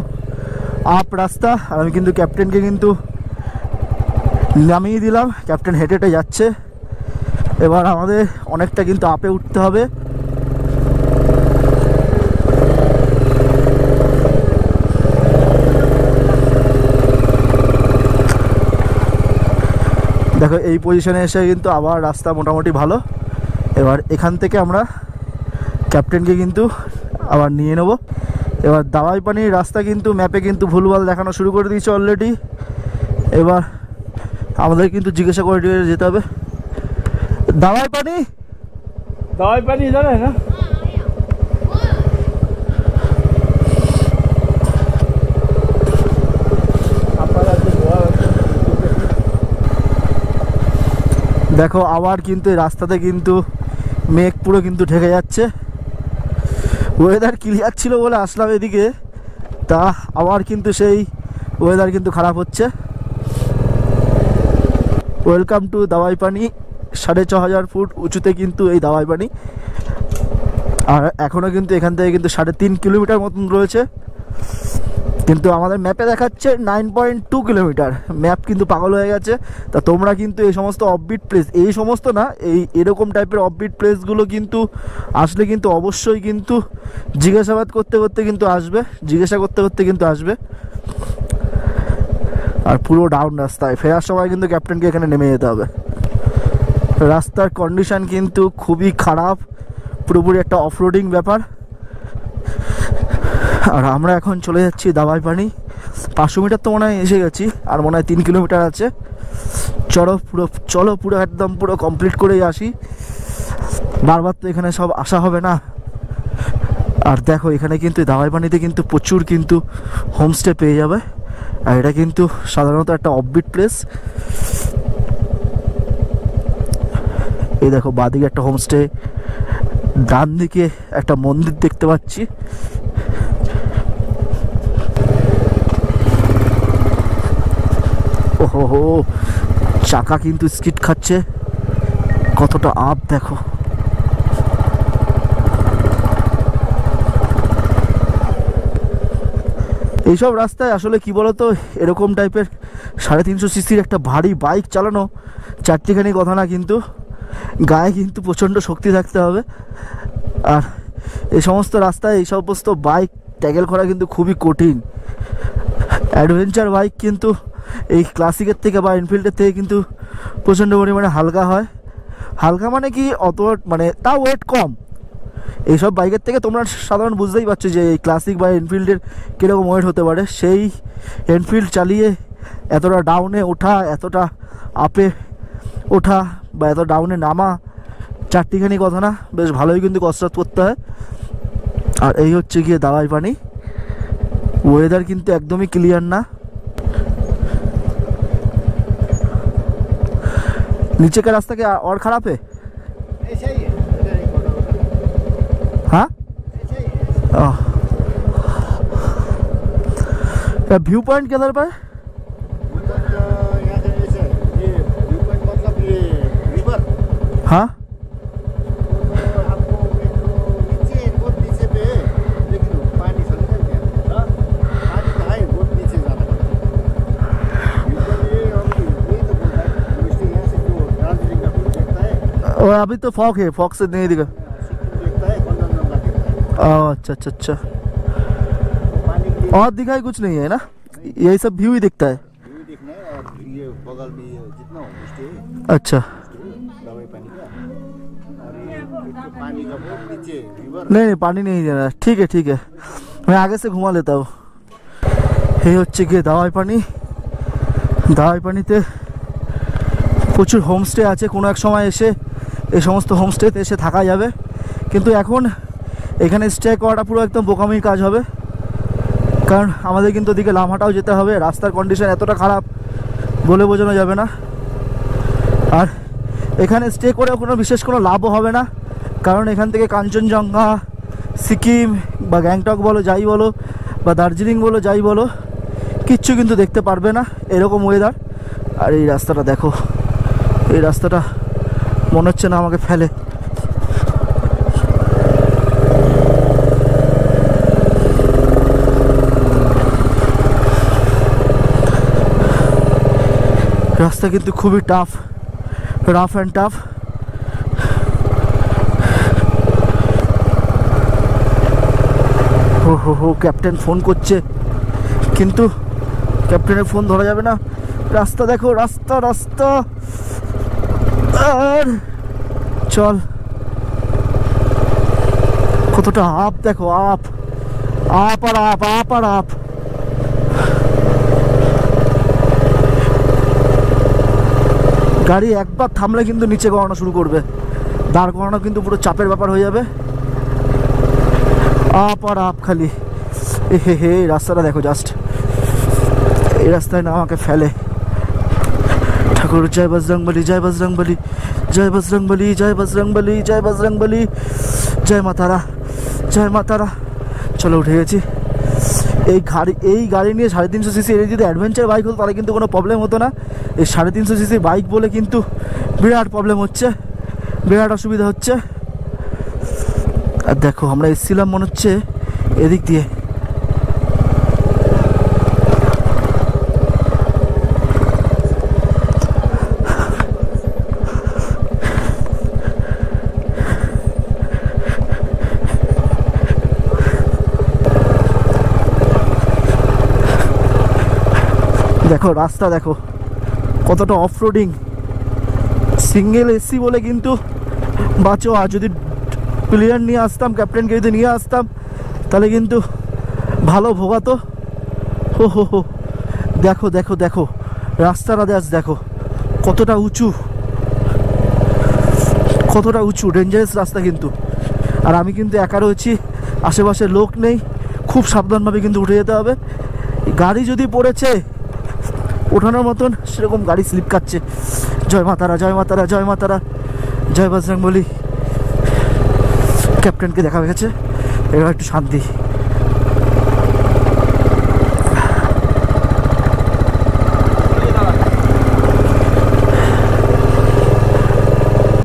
আপ রাস্তা। আর আমি কিন্তু ক্যাপ্টেনকে কিন্তু নামিয়ে দিলাম, ক্যাপ্টেন হেঁটে হেঁটে যাচ্ছে। এবার আমাদের অনেকটা কিন্তু আপে উঠতে হবে। দেখো এই পজিশনে এসে কিন্তু আবার রাস্তা মোটামুটি ভালো। এবার এখান থেকে আমরা ক্যাপ্টেনকে কিন্তু আবার নিয়ে নেব। এবার দাওয়াই পানির রাস্তা কিন্তু ম্যাপে কিন্তু ভুলভাল দেখানো শুরু করে দিয়েছে অলরেডি। এবার আমাদের কিন্তু জিজ্ঞাসা করে যেতে হবে দাওয়াই পানি, দাওয়াই পানি জানে না। দেখো আবার কিন্তু এই রাস্তাতে কিন্তু মেঘ পুরো কিন্তু ঢেকে যাচ্ছে। ওয়েদার ক্লিয়ার ছিল বলে আসলাম এদিকে, তা আবার কিন্তু সেই ওয়েদার কিন্তু খারাপ হচ্ছে। ওয়েলকাম টু দাওয়াই পানি। 6500 ফুট উঁচুতে কিন্তু এই দাওয়াই পানি। আর এখনও কিন্তু এখান থেকে কিন্তু 3.5 কিলোমিটার মতন রয়েছে, কিন্তু আমাদের ম্যাপে দেখাচ্ছে 9.2 কিলোমিটার। ম্যাপ কিন্তু পাগল হয়ে গেছে। তা তোমরা কিন্তু এই সমস্ত অফবিট প্লেস, এই সমস্ত না, এরকম টাইপের অফবিট প্লেসগুলো কিন্তু আসলে কিন্তু অবশ্যই কিন্তু জিজ্ঞাসাবাদ করতে করতে কিন্তু আসবে, জিজ্ঞাসা করতে করতে কিন্তু আসবে। আর পুরো ডাউন রাস্তায় ফেরার সময় কিন্তু ক্যাপ্টেনকে এখানে নেমে যেতে হবে। রাস্তার কন্ডিশন কিন্তু খুবই খারাপ, পুরোপুরি একটা অফরোডিং ব্যাপার। আর আমরা এখন চলে যাচ্ছি দাওয়াই পানি। 500 মিটার তো মনে হয় এসে গেছি, আর মনে হয় 3 কিলোমিটার আছে। চলো পুরো একদম পুরো কমপ্লিট করেই আসি। বারবার তো এখানে সব আসা হবে না। আর দেখো এখানে কিন্তু দাওয়াই পানিতে কিন্তু প্রচুর কিন্তু হোমস্টে পেয়ে যাবে। আর এটা কিন্তু সাধারণত একটা অফবিট প্লেস। এই দেখো বাঁদিকে একটা হোমস্টে, ডান দিকে একটা মন্দির দেখতে পাচ্ছি। ওহো চাকা কিন্তু স্কিড খাচ্ছে, কতটা আপ দেখো। এইসব রাস্তায় আসলে কি বলতো, এরকম টাইপের 350 সিসির একটা ভারী বাইক চালানো চারটিখানি কথা না, কিন্তু গায়ে কিন্তু প্রচণ্ড শক্তি থাকতে হবে। আর এই সমস্ত রাস্তায় এই সমস্ত বাইক ট্যাকেল করা কিন্তু খুবই কঠিন। অ্যাডভেঞ্চার বাইক কিন্তু এই ক্লাসিকের থেকে বা এনফিল্ডের থেকে কিন্তু প্রচণ্ড পরিমাণে হালকা হয়। হালকা মানে কি, অত মানে তা ওয়েট কম। এইসব বাইকের থেকে তোমরা সাধারণ বুঝতেই পারছো যে এই ক্লাসিক বা এনফিল্ডের কীরকম ওয়েট হতে পারে। সেই এনফিল্ড চালিয়ে এতটা ডাউনে ওঠা, এতটা আপে ওঠা বা এত ডাউনে নামা চারটিখানি কথা না, বেশ ভালোই কিন্তু কসরত করতে হয়। আর এই হচ্ছে গিয়ে দাওয়াই পানি। ওয়েদার কিন্তু একদমই ক্লিয়ার না। नीचे का रास्ता क्या और खराब है? हाँ व्यू पॉइंट किधर पर? हाँ और अभी तो फॉग है, फॉग से नहीं दिखा। अच्छा अच्छा अच्छा, और दिखाई कुछ नहीं है ना, यही सब व्यू ही दिखता है। ये बगल में जितना अच्छा दवाई पानी का, और ये पानी का बहुत नीचे रिवर। नहीं पानी नहीं जाना, ठीक है मैं आगे से घुमा लेता हूँ। ये হচ্ছে গিয়ে দাওয়াই পানি। দাওয়াই পানিতে প্রচুর হোমস্টে আছে। কোনো এক সময় এসে এই সমস্ত হোমস্টেতে এসে থাকা যাবে, কিন্তু এখন এখানে স্টে করাটা পুরো একদম বোকামির কাজ হবে, কারণ আমাদের কিন্তু ওদিকে লামহাটাও যেতে হবে। রাস্তার কন্ডিশন এতটা খারাপ বলে বোঝানো যাবে না। আর এখানে স্টে করেও কোনো বিশেষ কোনো লাভও হবে না, কারণ এখান থেকে কাঞ্চনজঙ্ঘা, সিকিম বা গ্যাংটক বলো যাই বলো, বা দার্জিলিং বলো যাই বলো, কিচ্ছু কিন্তু দেখতে পারবে না এরকম ওয়েদার। আর এই রাস্তাটা দেখো, এই রাস্তাটা মনে হচ্ছে না আমাকে ফেলে। রাস্তা কিন্তু খুবই টাফ, রাফ অ্যান্ড টাফ। হো ক্যাপ্টেন ফোন করছে, কিন্তু ক্যাপ্টেনের ফোন ধরা যাবে না। রাস্তা দেখো, রাস্তা রাস্তা। আর চল, কতটা আপ দেখো, আপ আপ আর আপ, আপ আর আপ। গাড়ি একবার থামলে কিন্তু নিচে গড়ানো শুরু করবে, দাঁড় করানো কিন্তু পুরো চাপের ব্যাপার হয়ে যাবে। আপ আর আপ খালি। হে রাস্তাটা দেখো জাস্ট, এই রাস্তায় না আমাকে ফেলে। ঠাকুর জয় বজরংবলী, জয় বজরংবলী, জয় বজরংবলী, জয় বজরংবলী, জয় বজরংবলী, জয় মাতারা, জয় মাতারা। চলো উঠে গেছি। এই গাড়ি নিয়ে 350 সিসি, এর যদি অ্যাডভেঞ্চার বাইক হতো তাহলে কিন্তু কোনো প্রবলেম হতো না। এই 350 সিসি বাইক বলে কিন্তু বিরাট প্রবলেম হচ্ছে, বিরাট অসুবিধা হচ্ছে। আর দেখো আমরা এসেছিলাম মনে হচ্ছে এদিক দিয়ে, দেখো রাস্তা দেখো কতটা অফ রোডিং। সিঙ্গেল এসি বলে কিন্তু বাঁচো, আর যদি প্লেয়ার নিয়ে আসতাম, ক্যাপ্টেনকে যদি নিয়ে আসতাম তাহলে কিন্তু ভালো ভোগাতো। হো দেখো দেখো দেখো রাস্তাটা দেখো কতটা উঁচু, কতটা উঁচু, ডেঞ্জারাস রাস্তা কিন্তু। আর আমি কিন্তু একা রয়েছি, আশেপাশে লোক নেই, খুব সাবধানভাবে কিন্তু উঠে যেতে হবে। গাড়ি যদি পড়েছে ওঠানোর মতন সেরকম গাড়ি স্লিপ খাচ্ছে। জয় মাতারা, জয় মাতারা, জয় মাতারা, জয় বজরংবলী। ক্যাপ্টেনকে দেখা গেছে, এবার একটু শান্তি।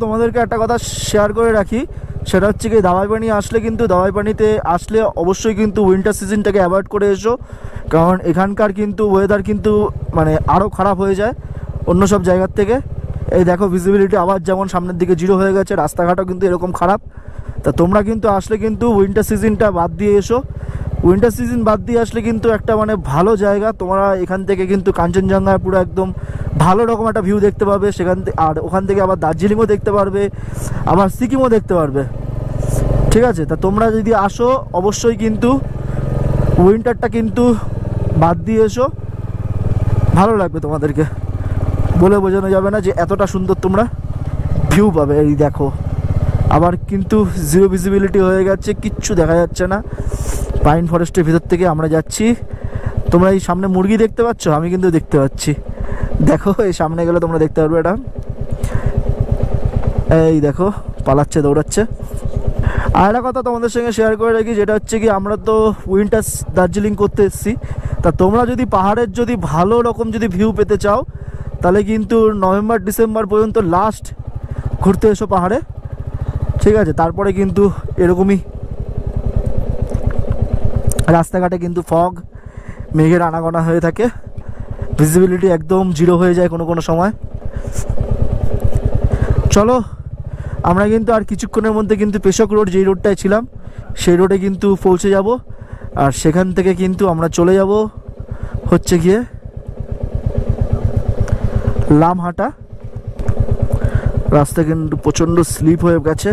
তোমাদেরকে একটা কথা শেয়ার করে রাখি, সেটা হচ্ছে কি দাওয়াই পানি আসলে কিন্তু, দাওয়াই পানিতে আসলে অবশ্যই কিন্তু উইন্টার সিজনটাকে অ্যাভয়েড করে এসো, কারণ এখানকার কিন্তু ওয়েদার কিন্তু মানে আরও খারাপ হয়ে যায় অন্য সব জায়গার থেকে। এই দেখো ভিজিবিলিটি আবার যেমন সামনের দিকে 0 হয়ে গেছে, রাস্তাঘাটও কিন্তু এরকম খারাপ। তা তোমরা কিন্তু আসলে কিন্তু উইন্টার সিজনটা বাদ দিয়ে এসো। উইন্টার সিজন বাদ দিয়ে আসলে কিন্তু একটা মানে ভালো জায়গা, তোমরা এখান থেকে কিন্তু কাঞ্চনজঙ্ঘার পুরো একদম ভালো রকম একটা ভিউ দেখতে পাবে সেখান থেকে। আর ওখান থেকে আবার দার্জিলিংও দেখতে পারবে, আবার সিকিমও দেখতে পারবে, ঠিক আছে। তা তোমরা যদি আসো অবশ্যই কিন্তু উইন্টারটা কিন্তু বাদ দিয়ে এসো, ভালো লাগবে তোমাদেরকে, বলে বোঝানো যাবে না যে এতটা সুন্দর তোমরা ভিউ পাবে। এই দেখো আবার কিন্তু 0 ভিজিবিলিটি হয়ে গেছে, কিচ্ছু দেখা যাচ্ছে না। পাইন ফরেস্টের ভিতর থেকে আমরা যাচ্ছি। তোমরা এই সামনে মুরগি দেখতে পাচ্ছ, আমি কিন্তু দেখতে পাচ্ছি। দেখো এই সামনে গেলে তোমরা দেখতে পারবে এটা, এই দেখো পালাচ্ছে, দৌড়াচ্ছে। আর একটা কথা তোমাদের সঙ্গে শেয়ার করে রাখি, যেটা হচ্ছে কি আমরা তো উইন্টার দার্জিলিং করতে এসেছি। তা তোমরা যদি পাহাড়ের যদি ভালো রকম যদি ভিউ পেতে চাও তাহলে কিন্তু নভেম্বর ডিসেম্বর পর্যন্ত লাস্ট ঘুরতে এসো পাহাড়ে, ঠিক আছে। তারপরে কিন্তু এরকমই রাস্তাঘাটে কিন্তু ফগ, মেঘের আনাগোনা হয়ে থাকে, ভিজিবিলিটি একদম 0 হয়ে যায় কোনো কোনো সময়। চলো আমরা কিন্তু আর কিছুক্ষণের মধ্যে কিন্তু পেশক রোড, যেই রোডটায় ছিলাম সেই রোডে কিন্তু পৌঁছে যাব। আর সেখান থেকে কিন্তু আমরা চলে যাব হচ্ছে গিয়ে লামহাটা। রাস্তা কিন্তু প্রচণ্ড স্লিপ হয়ে গেছে,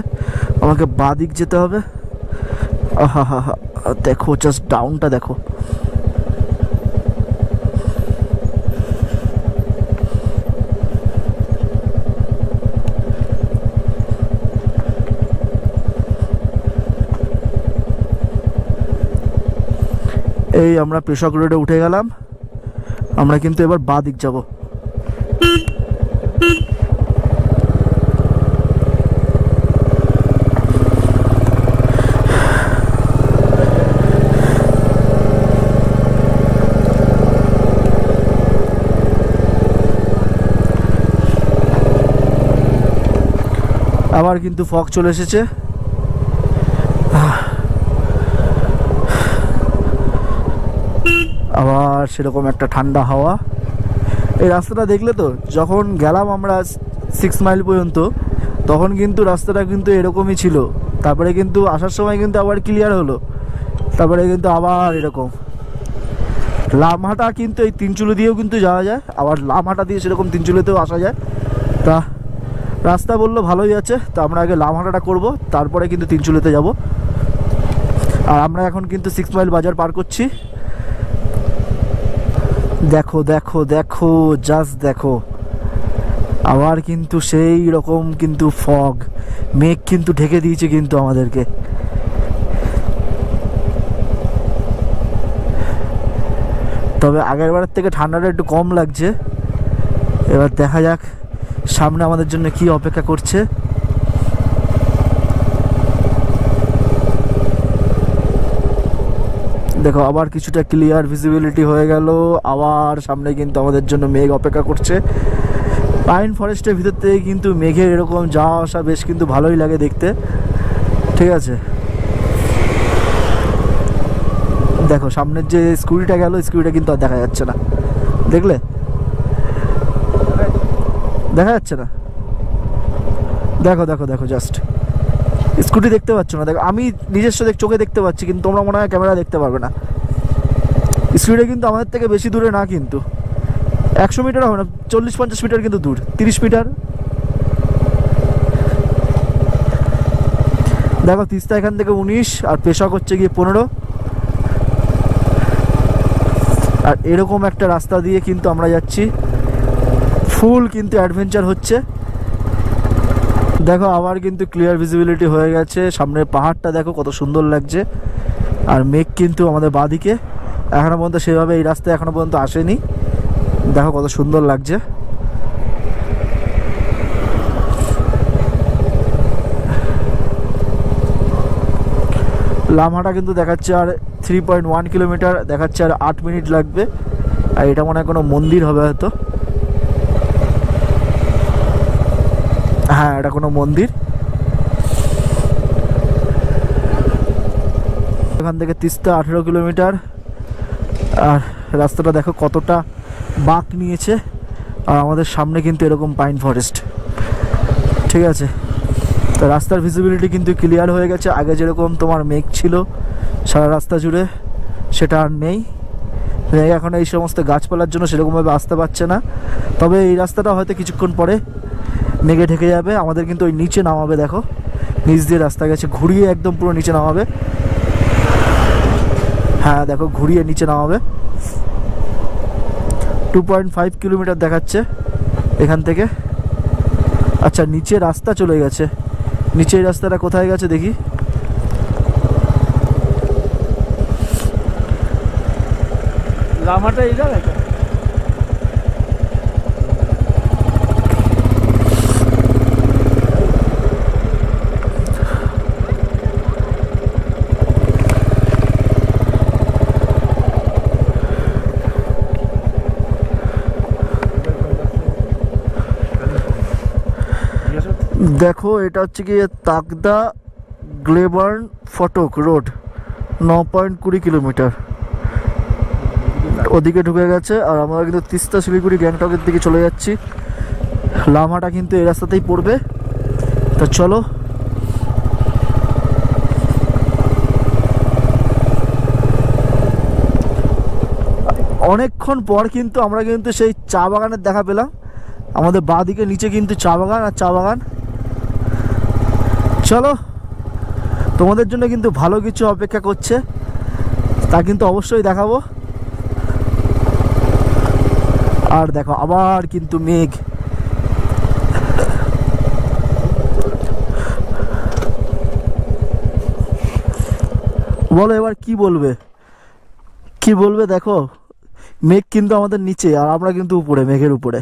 আমাকে বাঁ দিক যেতে হবে। আহা হা হা, দেখো জাস্ট ডাউনটা দেখো। এই আমরা পেশক রোডে উঠে গেলাম, আমরা কিন্তু এবার বাঁ দিক যাব। আবার কিন্তু ফগ চলে এসেছে। আবার সেরকম একটা ঠান্ডা হাওয়া। এই রাস্তাটা দেখলে তো, যখন গেলাম আমরা 6 মাইল পর্যন্ত তখন কিন্তু রাস্তাটা কিন্তু এরকমই ছিল, তারপরে কিন্তু আসার সময় কিন্তু আবার ক্লিয়ার হলো, তারপরে কিন্তু আবার এরকম। লামহাটা কিন্তু এই তিনচুলি দিয়েও কিন্তু যাওয়া যায়, আবার লামহাটা দিয়ে সেরকম তিনচুলিতেও আসা যায়। তা রাস্তা বললো ভালোই আছে, তো আমরা আগে লামহাটাটা করব, তারপরে কিন্তু তিনচুলিতে যাব। আর আমরা এখন কিন্তু 6 মাইল বাজার পার করছি। দেখো দেখো দেখো, জাস্ট দেখো, আবার কিন্তু সেই রকম কিন্তু ফগ, মেঘ কিন্তু ঢেকে দিয়েছে কিন্তু আমাদেরকে। তবে আগের বারের থেকে ঠান্ডাটা একটু কম লাগছে। এবার দেখা যাক সামনে আমাদের জন্য কি অপেক্ষা করছে। দেখো আবার কিছুটা ক্লিয়ার ভিজিবিলিটি হয়ে গেল, আবার সামনে কিন্তু আমাদের জন্য মেঘ অপেক্ষা করছে। পাইন ফরেস্টের ভিতর থেকে কিন্তু মেঘের এরকম যাওয়া আসা বেশ কিন্তু ভালোই লাগে দেখতে। ঠিক আছে, দেখো সামনের যে স্কুটিটা গেল, স্কুটিটা কিন্তু আর দেখা যাচ্ছে না, দেখলে? দেখা যাচ্ছে না। দেখো দেখো দেখো, জাস্ট স্কুটি দেখতে পাচ্ছ না? দেখো আমি নিজস্ব চোখে দেখতে পাচ্ছি, কিন্তু তোমরা মনে হয় ক্যামেরা দেখতে পারবে না। স্কুটিটা কিন্তু আমাদের থেকে বেশি দূরে না, কিন্তু 100 মিটার হবে না, 40-50 মিটার কিন্তু দূর, 30 মিটার। দেখো তিস্তা এখান থেকে 19 আর পেশক হচ্ছে গিয়ে 15। আর এরকম একটা রাস্তা দিয়ে কিন্তু আমরা যাচ্ছি, ফুল কিন্তু অ্যাডভেঞ্চার হচ্ছে। দেখো আবার কিন্তু ক্লিয়ার ভিজিবিলিটি হয়ে গেছে, সামনের পাহাড়টা দেখো কত সুন্দর লাগছে। আর মেঘ কিন্তু আমাদের বাঁদিকে, এখনো পর্যন্ত সেভাবে এই রাস্তায় এখনো পর্যন্ত আসেনি। দেখো কত সুন্দর লাগছে। লামহাটা কিন্তু দেখাচ্ছে আর 3.1 কিলোমিটার, দেখাচ্ছে আর 8 মিনিট লাগবে। আর এটা মনে হয় কোনো মন্দির হবে হয়তো। হ্যাঁ, এটা কোনো মন্দির। এখান থেকে তিস্তা 18 কিলোমিটার। আর রাস্তাটা দেখো কতটা বাঁক নিয়েছে, আর আমাদের সামনে কিন্তু এরকম পাইন ফরেস্ট। ঠিক আছে, তো রাস্তার ভিজিবিলিটি কিন্তু ক্লিয়ার হয়ে গেছে। আগে যেরকম তোমার মেঘ ছিল সারা রাস্তা জুড়ে, সেটা আর নেই। এখন এই সমস্ত গাছপালার জন্য সেরকমভাবে আসতে পারছে না। তবে এই রাস্তাটা হয়তো কিছুক্ষণ পরে মেঘে ঢেকে যাবে। আমাদের কিন্তু ওই নিচে নামাবে, দেখো নিচ দিয়ে রাস্তা গেছে, ঘুরিয়ে একদম পুরো নিচে নামাবে। হ্যাঁ দেখো, ঘুরিয়ে নিচে নামাবে। 2.5 কিলোমিটার দেখাচ্ছে এখান থেকে। আচ্ছা, নিচে রাস্তা চলে গেছে। নিচের রাস্তাটা কোথায় গেছে দেখি। লামাটা এই জায়গায় দেখো, এটা হচ্ছে কি তাকদা গ্লেবার্ন ফটক রোড, 9.20 কিলোমিটার ওদিকে ঢুকে গেছে। আর আমরা কিন্তু তিস্তা শিলিগুড়ি গ্যাংটকের দিকে চলে যাচ্ছি। লামাটা কিন্তু এই রাস্তাতেই পড়বে। তো চলো, অনেকক্ষণ পর কিন্তু আমরা কিন্তু সেই চা বাগানের দেখা পেলাম। আমাদের বাঁ দিকে নিচে কিন্তু চা বাগান আর চা বাগান। চলো, তোমাদের জন্য কিন্তু ভালো কিছু অপেক্ষা করছে, তা কিন্তু অবশ্যই দেখাবো। আর দেখো আবার কিন্তু মেঘ। বলো এবার কি বলবে? কি বলবে দেখো, মেঘ কিন্তু আমাদের নিচে আর আমরা কিন্তু উপরে, মেঘের উপরে।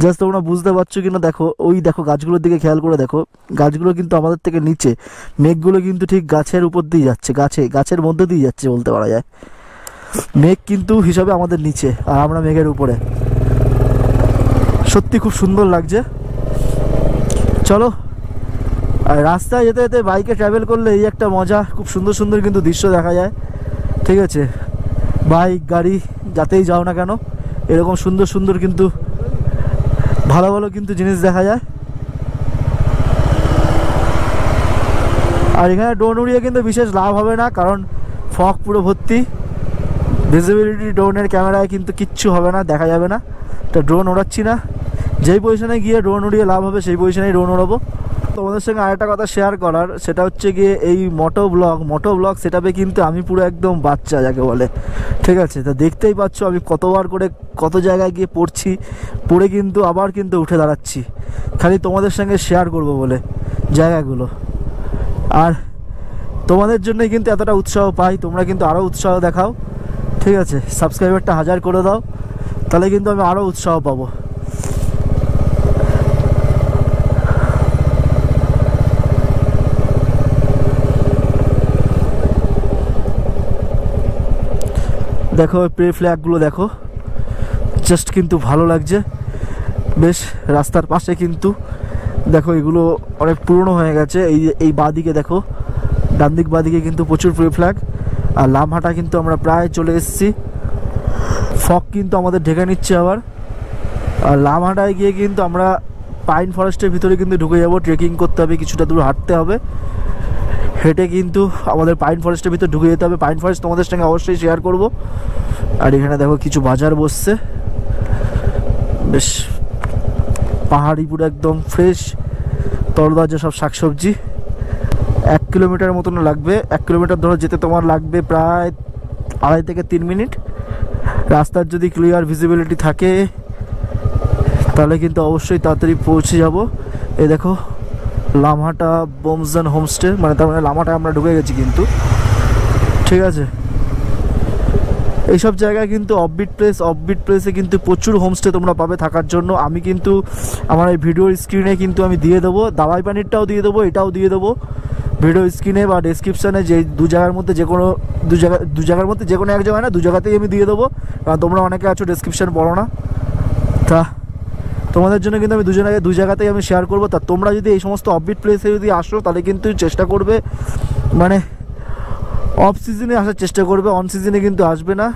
জাস্ট তোমরা বুঝতে পারছো কিনা দেখো, ওই দেখো গাছগুলোর দিকে খেয়াল করে দেখো, গাছগুলো কিন্তু আমাদের থেকে নিচে, মেঘগুলো কিন্তু ঠিক গাছের উপর দিয়ে যাচ্ছে, গাছের মধ্যে দিয়ে যাচ্ছে বলতে পারা যায়। মেঘ কিন্তু হিসাবে আমাদের নিচে আর আমরা মেঘের উপরে। সত্যি খুব সুন্দর লাগছে। চলো, আর রাস্তায় যেতে যেতে বাইকে ট্রাভেল করলে এই একটা মজা, খুব সুন্দর সুন্দর কিন্তু দৃশ্য দেখা যায়। ঠিক আছে, বাইক গাড়ি যাতেই যাও না কেন, এরকম সুন্দর সুন্দর কিন্তু ভালো ভালো কিন্তু জিনিস দেখা যায়। আর এখানে ড্রোন উড়িয়ে কিন্তু বিশেষ লাভ হবে না, কারণ ফগ পুরো ভর্তি, ভিজিবিলিটি ড্রোনের ক্যামেরায় কিন্তু কিচ্ছু হবে না, দেখা যাবে না। তো ড্রোন ওড়াচ্ছি না, যেই পজিশনে গিয়ে ড্রোন উড়িয়ে লাভ হবে সেই পজিশনেই ড্রোন ওড়াবো। তোমাদের সঙ্গে আরেকটা কথা শেয়ার করার, সেটা হচ্ছে গিয়ে এই মোটো ব্লগ সেটআপে কিন্তু আমি পুরো একদম বাচ্চা যাকে বলে। ঠিক আছে, তা দেখতেই পাচ্ছ আমি কতবার করে কত জায়গায় গিয়ে পড়ে কিন্তু আবার কিন্তু উঠে দাঁড়াচ্ছি, খালি তোমাদের সঙ্গে শেয়ার করব বলে জায়গাগুলো। আর তোমাদের জন্যই কিন্তু এতটা উৎসাহ পাই, তোমরা কিন্তু আরও উৎসাহ দেখাও। ঠিক আছে, সাবস্ক্রাইবারটা 1000 করে দাও, তাহলে কিন্তু আমি আরও উৎসাহ পাবো। দেখো প্রে ফ্ল্যাগগুলো দেখো, জাস্ট কিন্তু ভালো লাগছে বেশ। রাস্তার পাশে কিন্তু দেখো এগুলো অনেক পুরনো হয়ে গেছে। এই বাঁদিকে দেখো, ডান দিক বাঁদিকে কিন্তু প্রচুর প্রে ফ্ল্যাগ। আর লামহাটা কিন্তু আমরা প্রায় চলে এসেছি, ফগ কিন্তু আমাদের ঢেকে নিচ্ছে আবার। আর লামহাটায় গিয়ে কিন্তু আমরা পাইন ফরেস্টের ভিতরে কিন্তু ঢুকে যাব, ট্রেকিং করতে হবে, কিছুটা দূর হাঁটতে হবে, হেঁটে কিন্তু আমাদের পাইন ফরেস্টের ভিতর ঢুকে যেতে হবে। পাইন ফরেস্ট তোমাদের সঙ্গে অবশ্যই শেয়ার করব। আর এখানে দেখো কিছু বাজার বসছে, বেশ পাহাড়ি পুরো একদম ফ্রেশ তরতাজা সব শাকসবজি। 1 কিলোমিটার মতন লাগবে, 1 কিলোমিটার ধরে যেতে তোমার লাগবে প্রায় 2.5 থেকে 3 মিনিট। রাস্তার যদি ক্লিয়ার ভিজিবিলিটি থাকে তাহলে কিন্তু অবশ্যই তাড়াতাড়ি পৌঁছে যাব। এই দেখো লামহাটা বোমজন হোমস্টে, মানে তার মানে লামহাটায় আমরা ঢুকে গেছি কিন্তু। ঠিক আছে, এইসব জায়গায় কিন্তু অফবিট প্লেসে কিন্তু প্রচুর হোমস্টে তোমরা পাবে থাকার জন্য। আমি কিন্তু আমার এই ভিডিওর স্ক্রিনে কিন্তু আমি দিয়ে দেবো, দাওয়াই পানিরটাও দিয়ে দেবো, এটাও দিয়ে দেবো ভিডিও স্ক্রিনে বা ডেসক্রিপশানে। যে দু জায়গার মধ্যে যে কোনো এক জায়গায় না, 2 জায়গাতেই আমি দিয়ে দেবো, কারণ তোমরা অনেকে আছো ডেসক্রিপশান পড়ো না। তা তোমাদের জন্য কিন্তু আমি 2 জায়গাতেই আমি শেয়ার করবো। তা তোমরা যদি এই সমস্ত অফবিট প্লেসে যদি আসো তাহলে কিন্তু চেষ্টা করবে, মানে অফ সিজনে আসার চেষ্টা করবে, অন সিজনে কিন্তু আসবে না।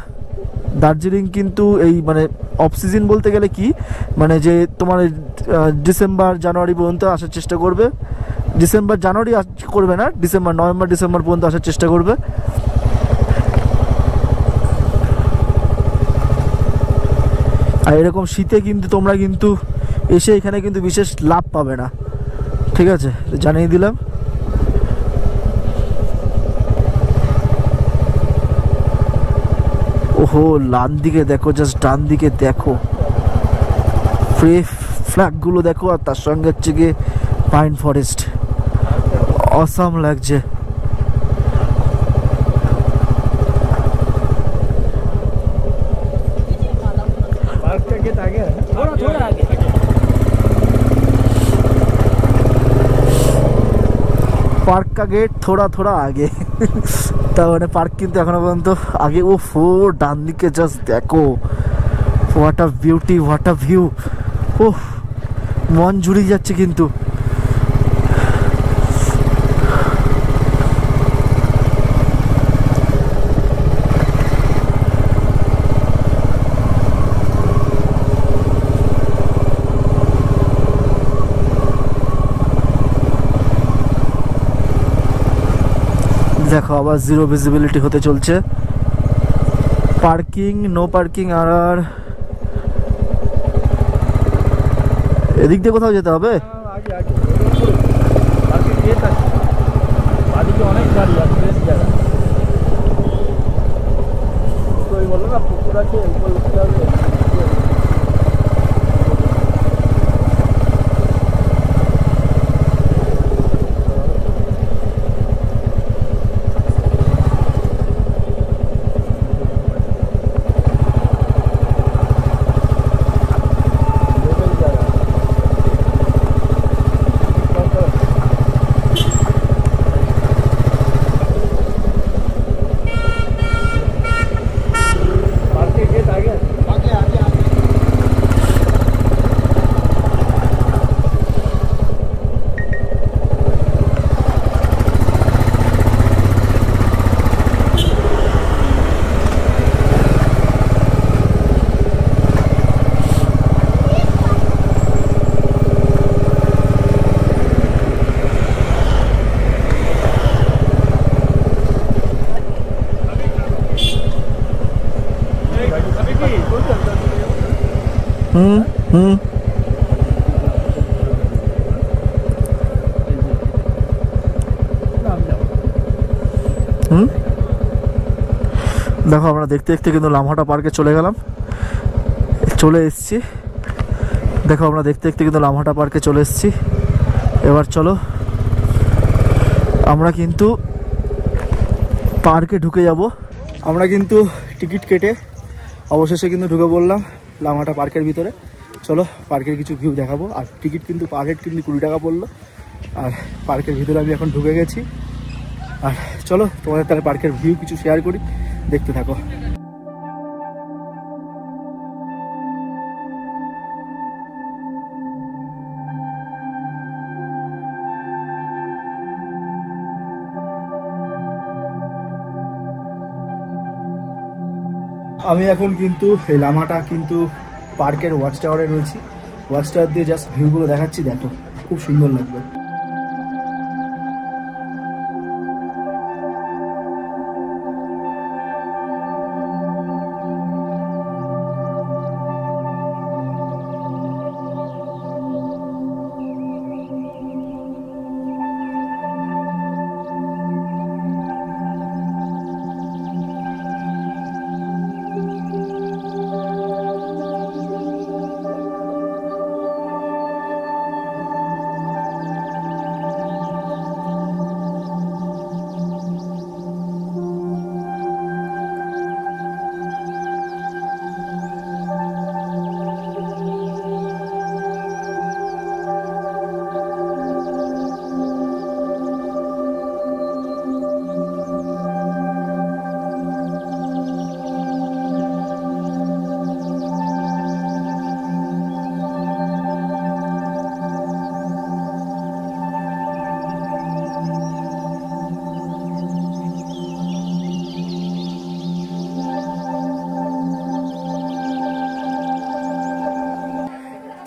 দার্জিলিং কিন্তু এই মানে অফ সিজন বলতে গেলে কি, মানে যে তোমার ডিসেম্বর জানুয়ারি পর্যন্ত আসার চেষ্টা করবে। ডিসেম্বর জানুয়ারি করবে না, নভেম্বর ডিসেম্বর পর্যন্ত আসার চেষ্টা করবে। আর এরকম শীতে কিন্তু তোমরা কিন্তু এসে এখানে কিন্তু বিশেষ লাভ পাবে না। ঠিক আছে, জানিয়ে দিলাম। ওহো, ডান দিকে দেখো, জাস্ট ডান দিকে দেখো প্রে ফ্ল্যাগগুলো দেখো, আর তার সঙ্গে হচ্ছে গিয়ে পাইন ফরেস্ট, অসাম লাগছে। पार्क का गेट थोड़ा आगे তার মানে পার্ক কিন্তু এখনো পর্যন্ত আগে। ও ফো, ডান দিকে জাস্ট দেখো, what a beauty, what a view. ও মন জুড়িয়ে যাচ্ছে কিন্তু। দেখো আবার 0 ভিজিবিলিটি হতে চলছে। Parking, no parking. আর এদিক দিয়ে কোথাও যেতে হবে? অনেক গাড়ি আছে, বললো না পুকুর আছে, উঠতে হবে। দেখো আমরা দেখতে দেখতে কিন্তু লামহাটা পার্কে চলে এসেছি। দেখো আমরা দেখতে দেখতে কিন্তু লামহাটা পার্কে চলে এসেছি। এবার চলো আমরা কিন্তু পার্কে ঢুকে যাব। আমরা কিন্তু টিকিট কেটে অবশেষে কিন্তু ঢুকে পড়লাম লামহাটা পার্কের ভিতরে। চলো পার্কের কিছু ভিউ দেখাবো। আর টিকিট কিন্তু পার হেড কিন্তু 20 টাকা পড়লো। আর পার্কের ভিতরে আমি এখন ঢুকে গেছি। আর চলো তোমাদের তাহলে পার্কের ভিউ কিছু শেয়ার করি, দেখতে থাকো। আমি এখন কিন্তু এই লামাটা কিন্তু পার্কের ওয়াচ টাওয়ারে রয়েছি। ওয়াচ টাওয়ার দিয়ে জাস্ট ভিউগুলো দেখাচ্ছি, দেখো খুব সুন্দর লাগবে।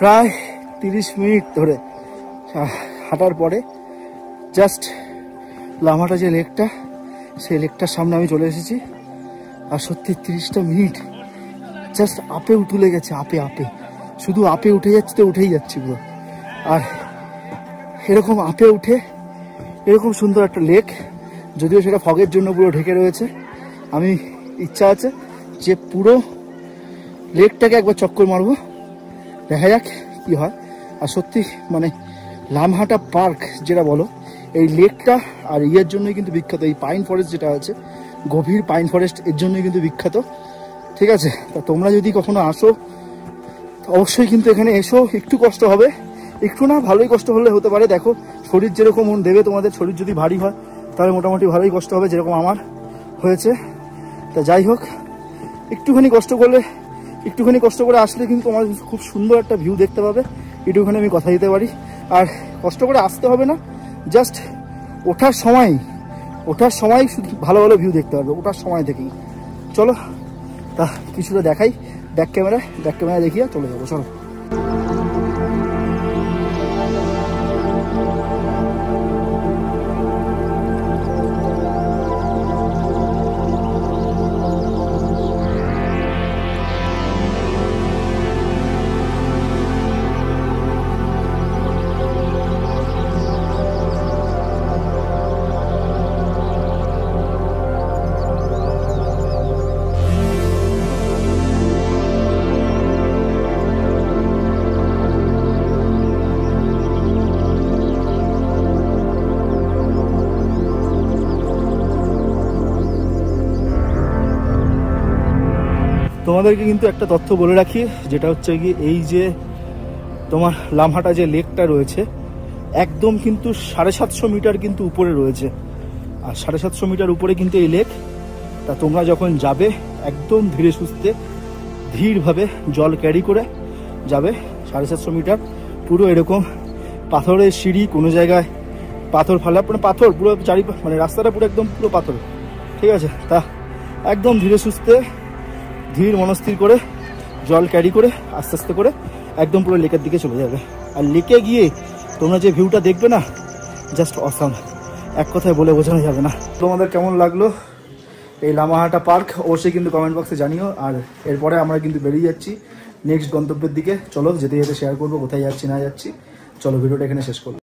প্রায় 30 মিনিট ধরে হাঁটার পরে জাস্ট লামাটা যে লেকটা, সেই লেকটার সামনে আমি চলে এসেছি। আর সত্যি 30টা মিনিট জাস্ট আপে তুলে গেছে, আপে শুধু আপে উঠে যাচ্ছি তো উঠেই যাচ্ছি পুরো। আর এরকম আপে উঠে এরকম সুন্দর একটা লেক, যদিও সেটা ফগের জন্য পুরো ঢেকে রয়েছে। আমি ইচ্ছা আছে যে পুরো লেকটাকে একবার চক্কর মারবো, দেখা যাক কি হয়। আর সত্যি মানে লামহাটা পার্ক যেটা বলো, এই লেকটা আর ইয়ের জন্যই কিন্তু বিখ্যাত। এই পাইন ফরেস্ট যেটা আছে, গভীর পাইন ফরেস্ট, এর জন্যই কিন্তু বিখ্যাত। ঠিক আছে, তা তোমরা যদি কখনো আসো অবশ্যই কিন্তু এখানে এসো। একটু কষ্ট হবে, একটু না ভালোই কষ্ট হলে হতে পারে। দেখো শরীর যেরকম দেবে, তোমাদের শরীর যদি ভারী হয় তাহলে মোটামুটি ভালোই কষ্ট হবে, যেরকম আমার হয়েছে। তা যাই হোক, একটুখানি কষ্ট করে আসলে কিন্তু তোমার খুব সুন্দর একটা ভিউ দেখতে পাবে। একটুখানি আমি কথা দিতে পারি। আর কষ্ট করে আসতে হবে না, জাস্ট ওঠার সময় শুধু ভালো ভালো ভিউ দেখতে পারবে, ওঠার সময় থেকেই। চলো তা কিছুটা দেখাই, ব্যাক ক্যামেরা দেখিয়ে চলে যাবো। চলো তোমাদেরকে কিন্তু একটা তথ্য বলে রাখি, যেটা হচ্ছে কি এই যে তোমার লামহাটা যে লেকটা রয়েছে একদম কিন্তু 750 মিটার কিন্তু উপরে রয়েছে। আর 750 মিটার উপরে কিন্তু এই লেক। তা তোমরা যখন যাবে একদম ধীরে সুস্থে ধীরভাবে জল ক্যারি করে যাবে। 750 মিটার পুরো এরকম পাথরের সিঁড়ি, কোনো জায়গায় পাথর ফালা, মানে পাথর পুরো চারিপাশে, মানে রাস্তাটা পুরো একদম পুরো পাথর। ঠিক আছে, তা একদম ধীরে সুস্থে ধীর মনস্থির করে জল ক্যারি করে আস্তে আস্তে করে একদম পুরো লেকের দিকে চলে যাবে। আর লেকে গিয়ে তোমরা যে ভিউটা দেখবে না, জাস্ট অসাম, এক কথায় বলে বোঝানো যাবে না। তোমাদের কেমন লাগলো এই লামাহাটা পার্ক অবশ্যই কিন্তু কমেন্ট বক্সে জানিও। আর এরপরে আমরা কিন্তু বেরিয়ে যাচ্ছি নেক্সট গন্তব্যের দিকে। চলো যেতে যেতে শেয়ার করবো কোথায় যাচ্ছি না যাচ্ছি। চলো ভিডিওটা এখানে শেষ করবো।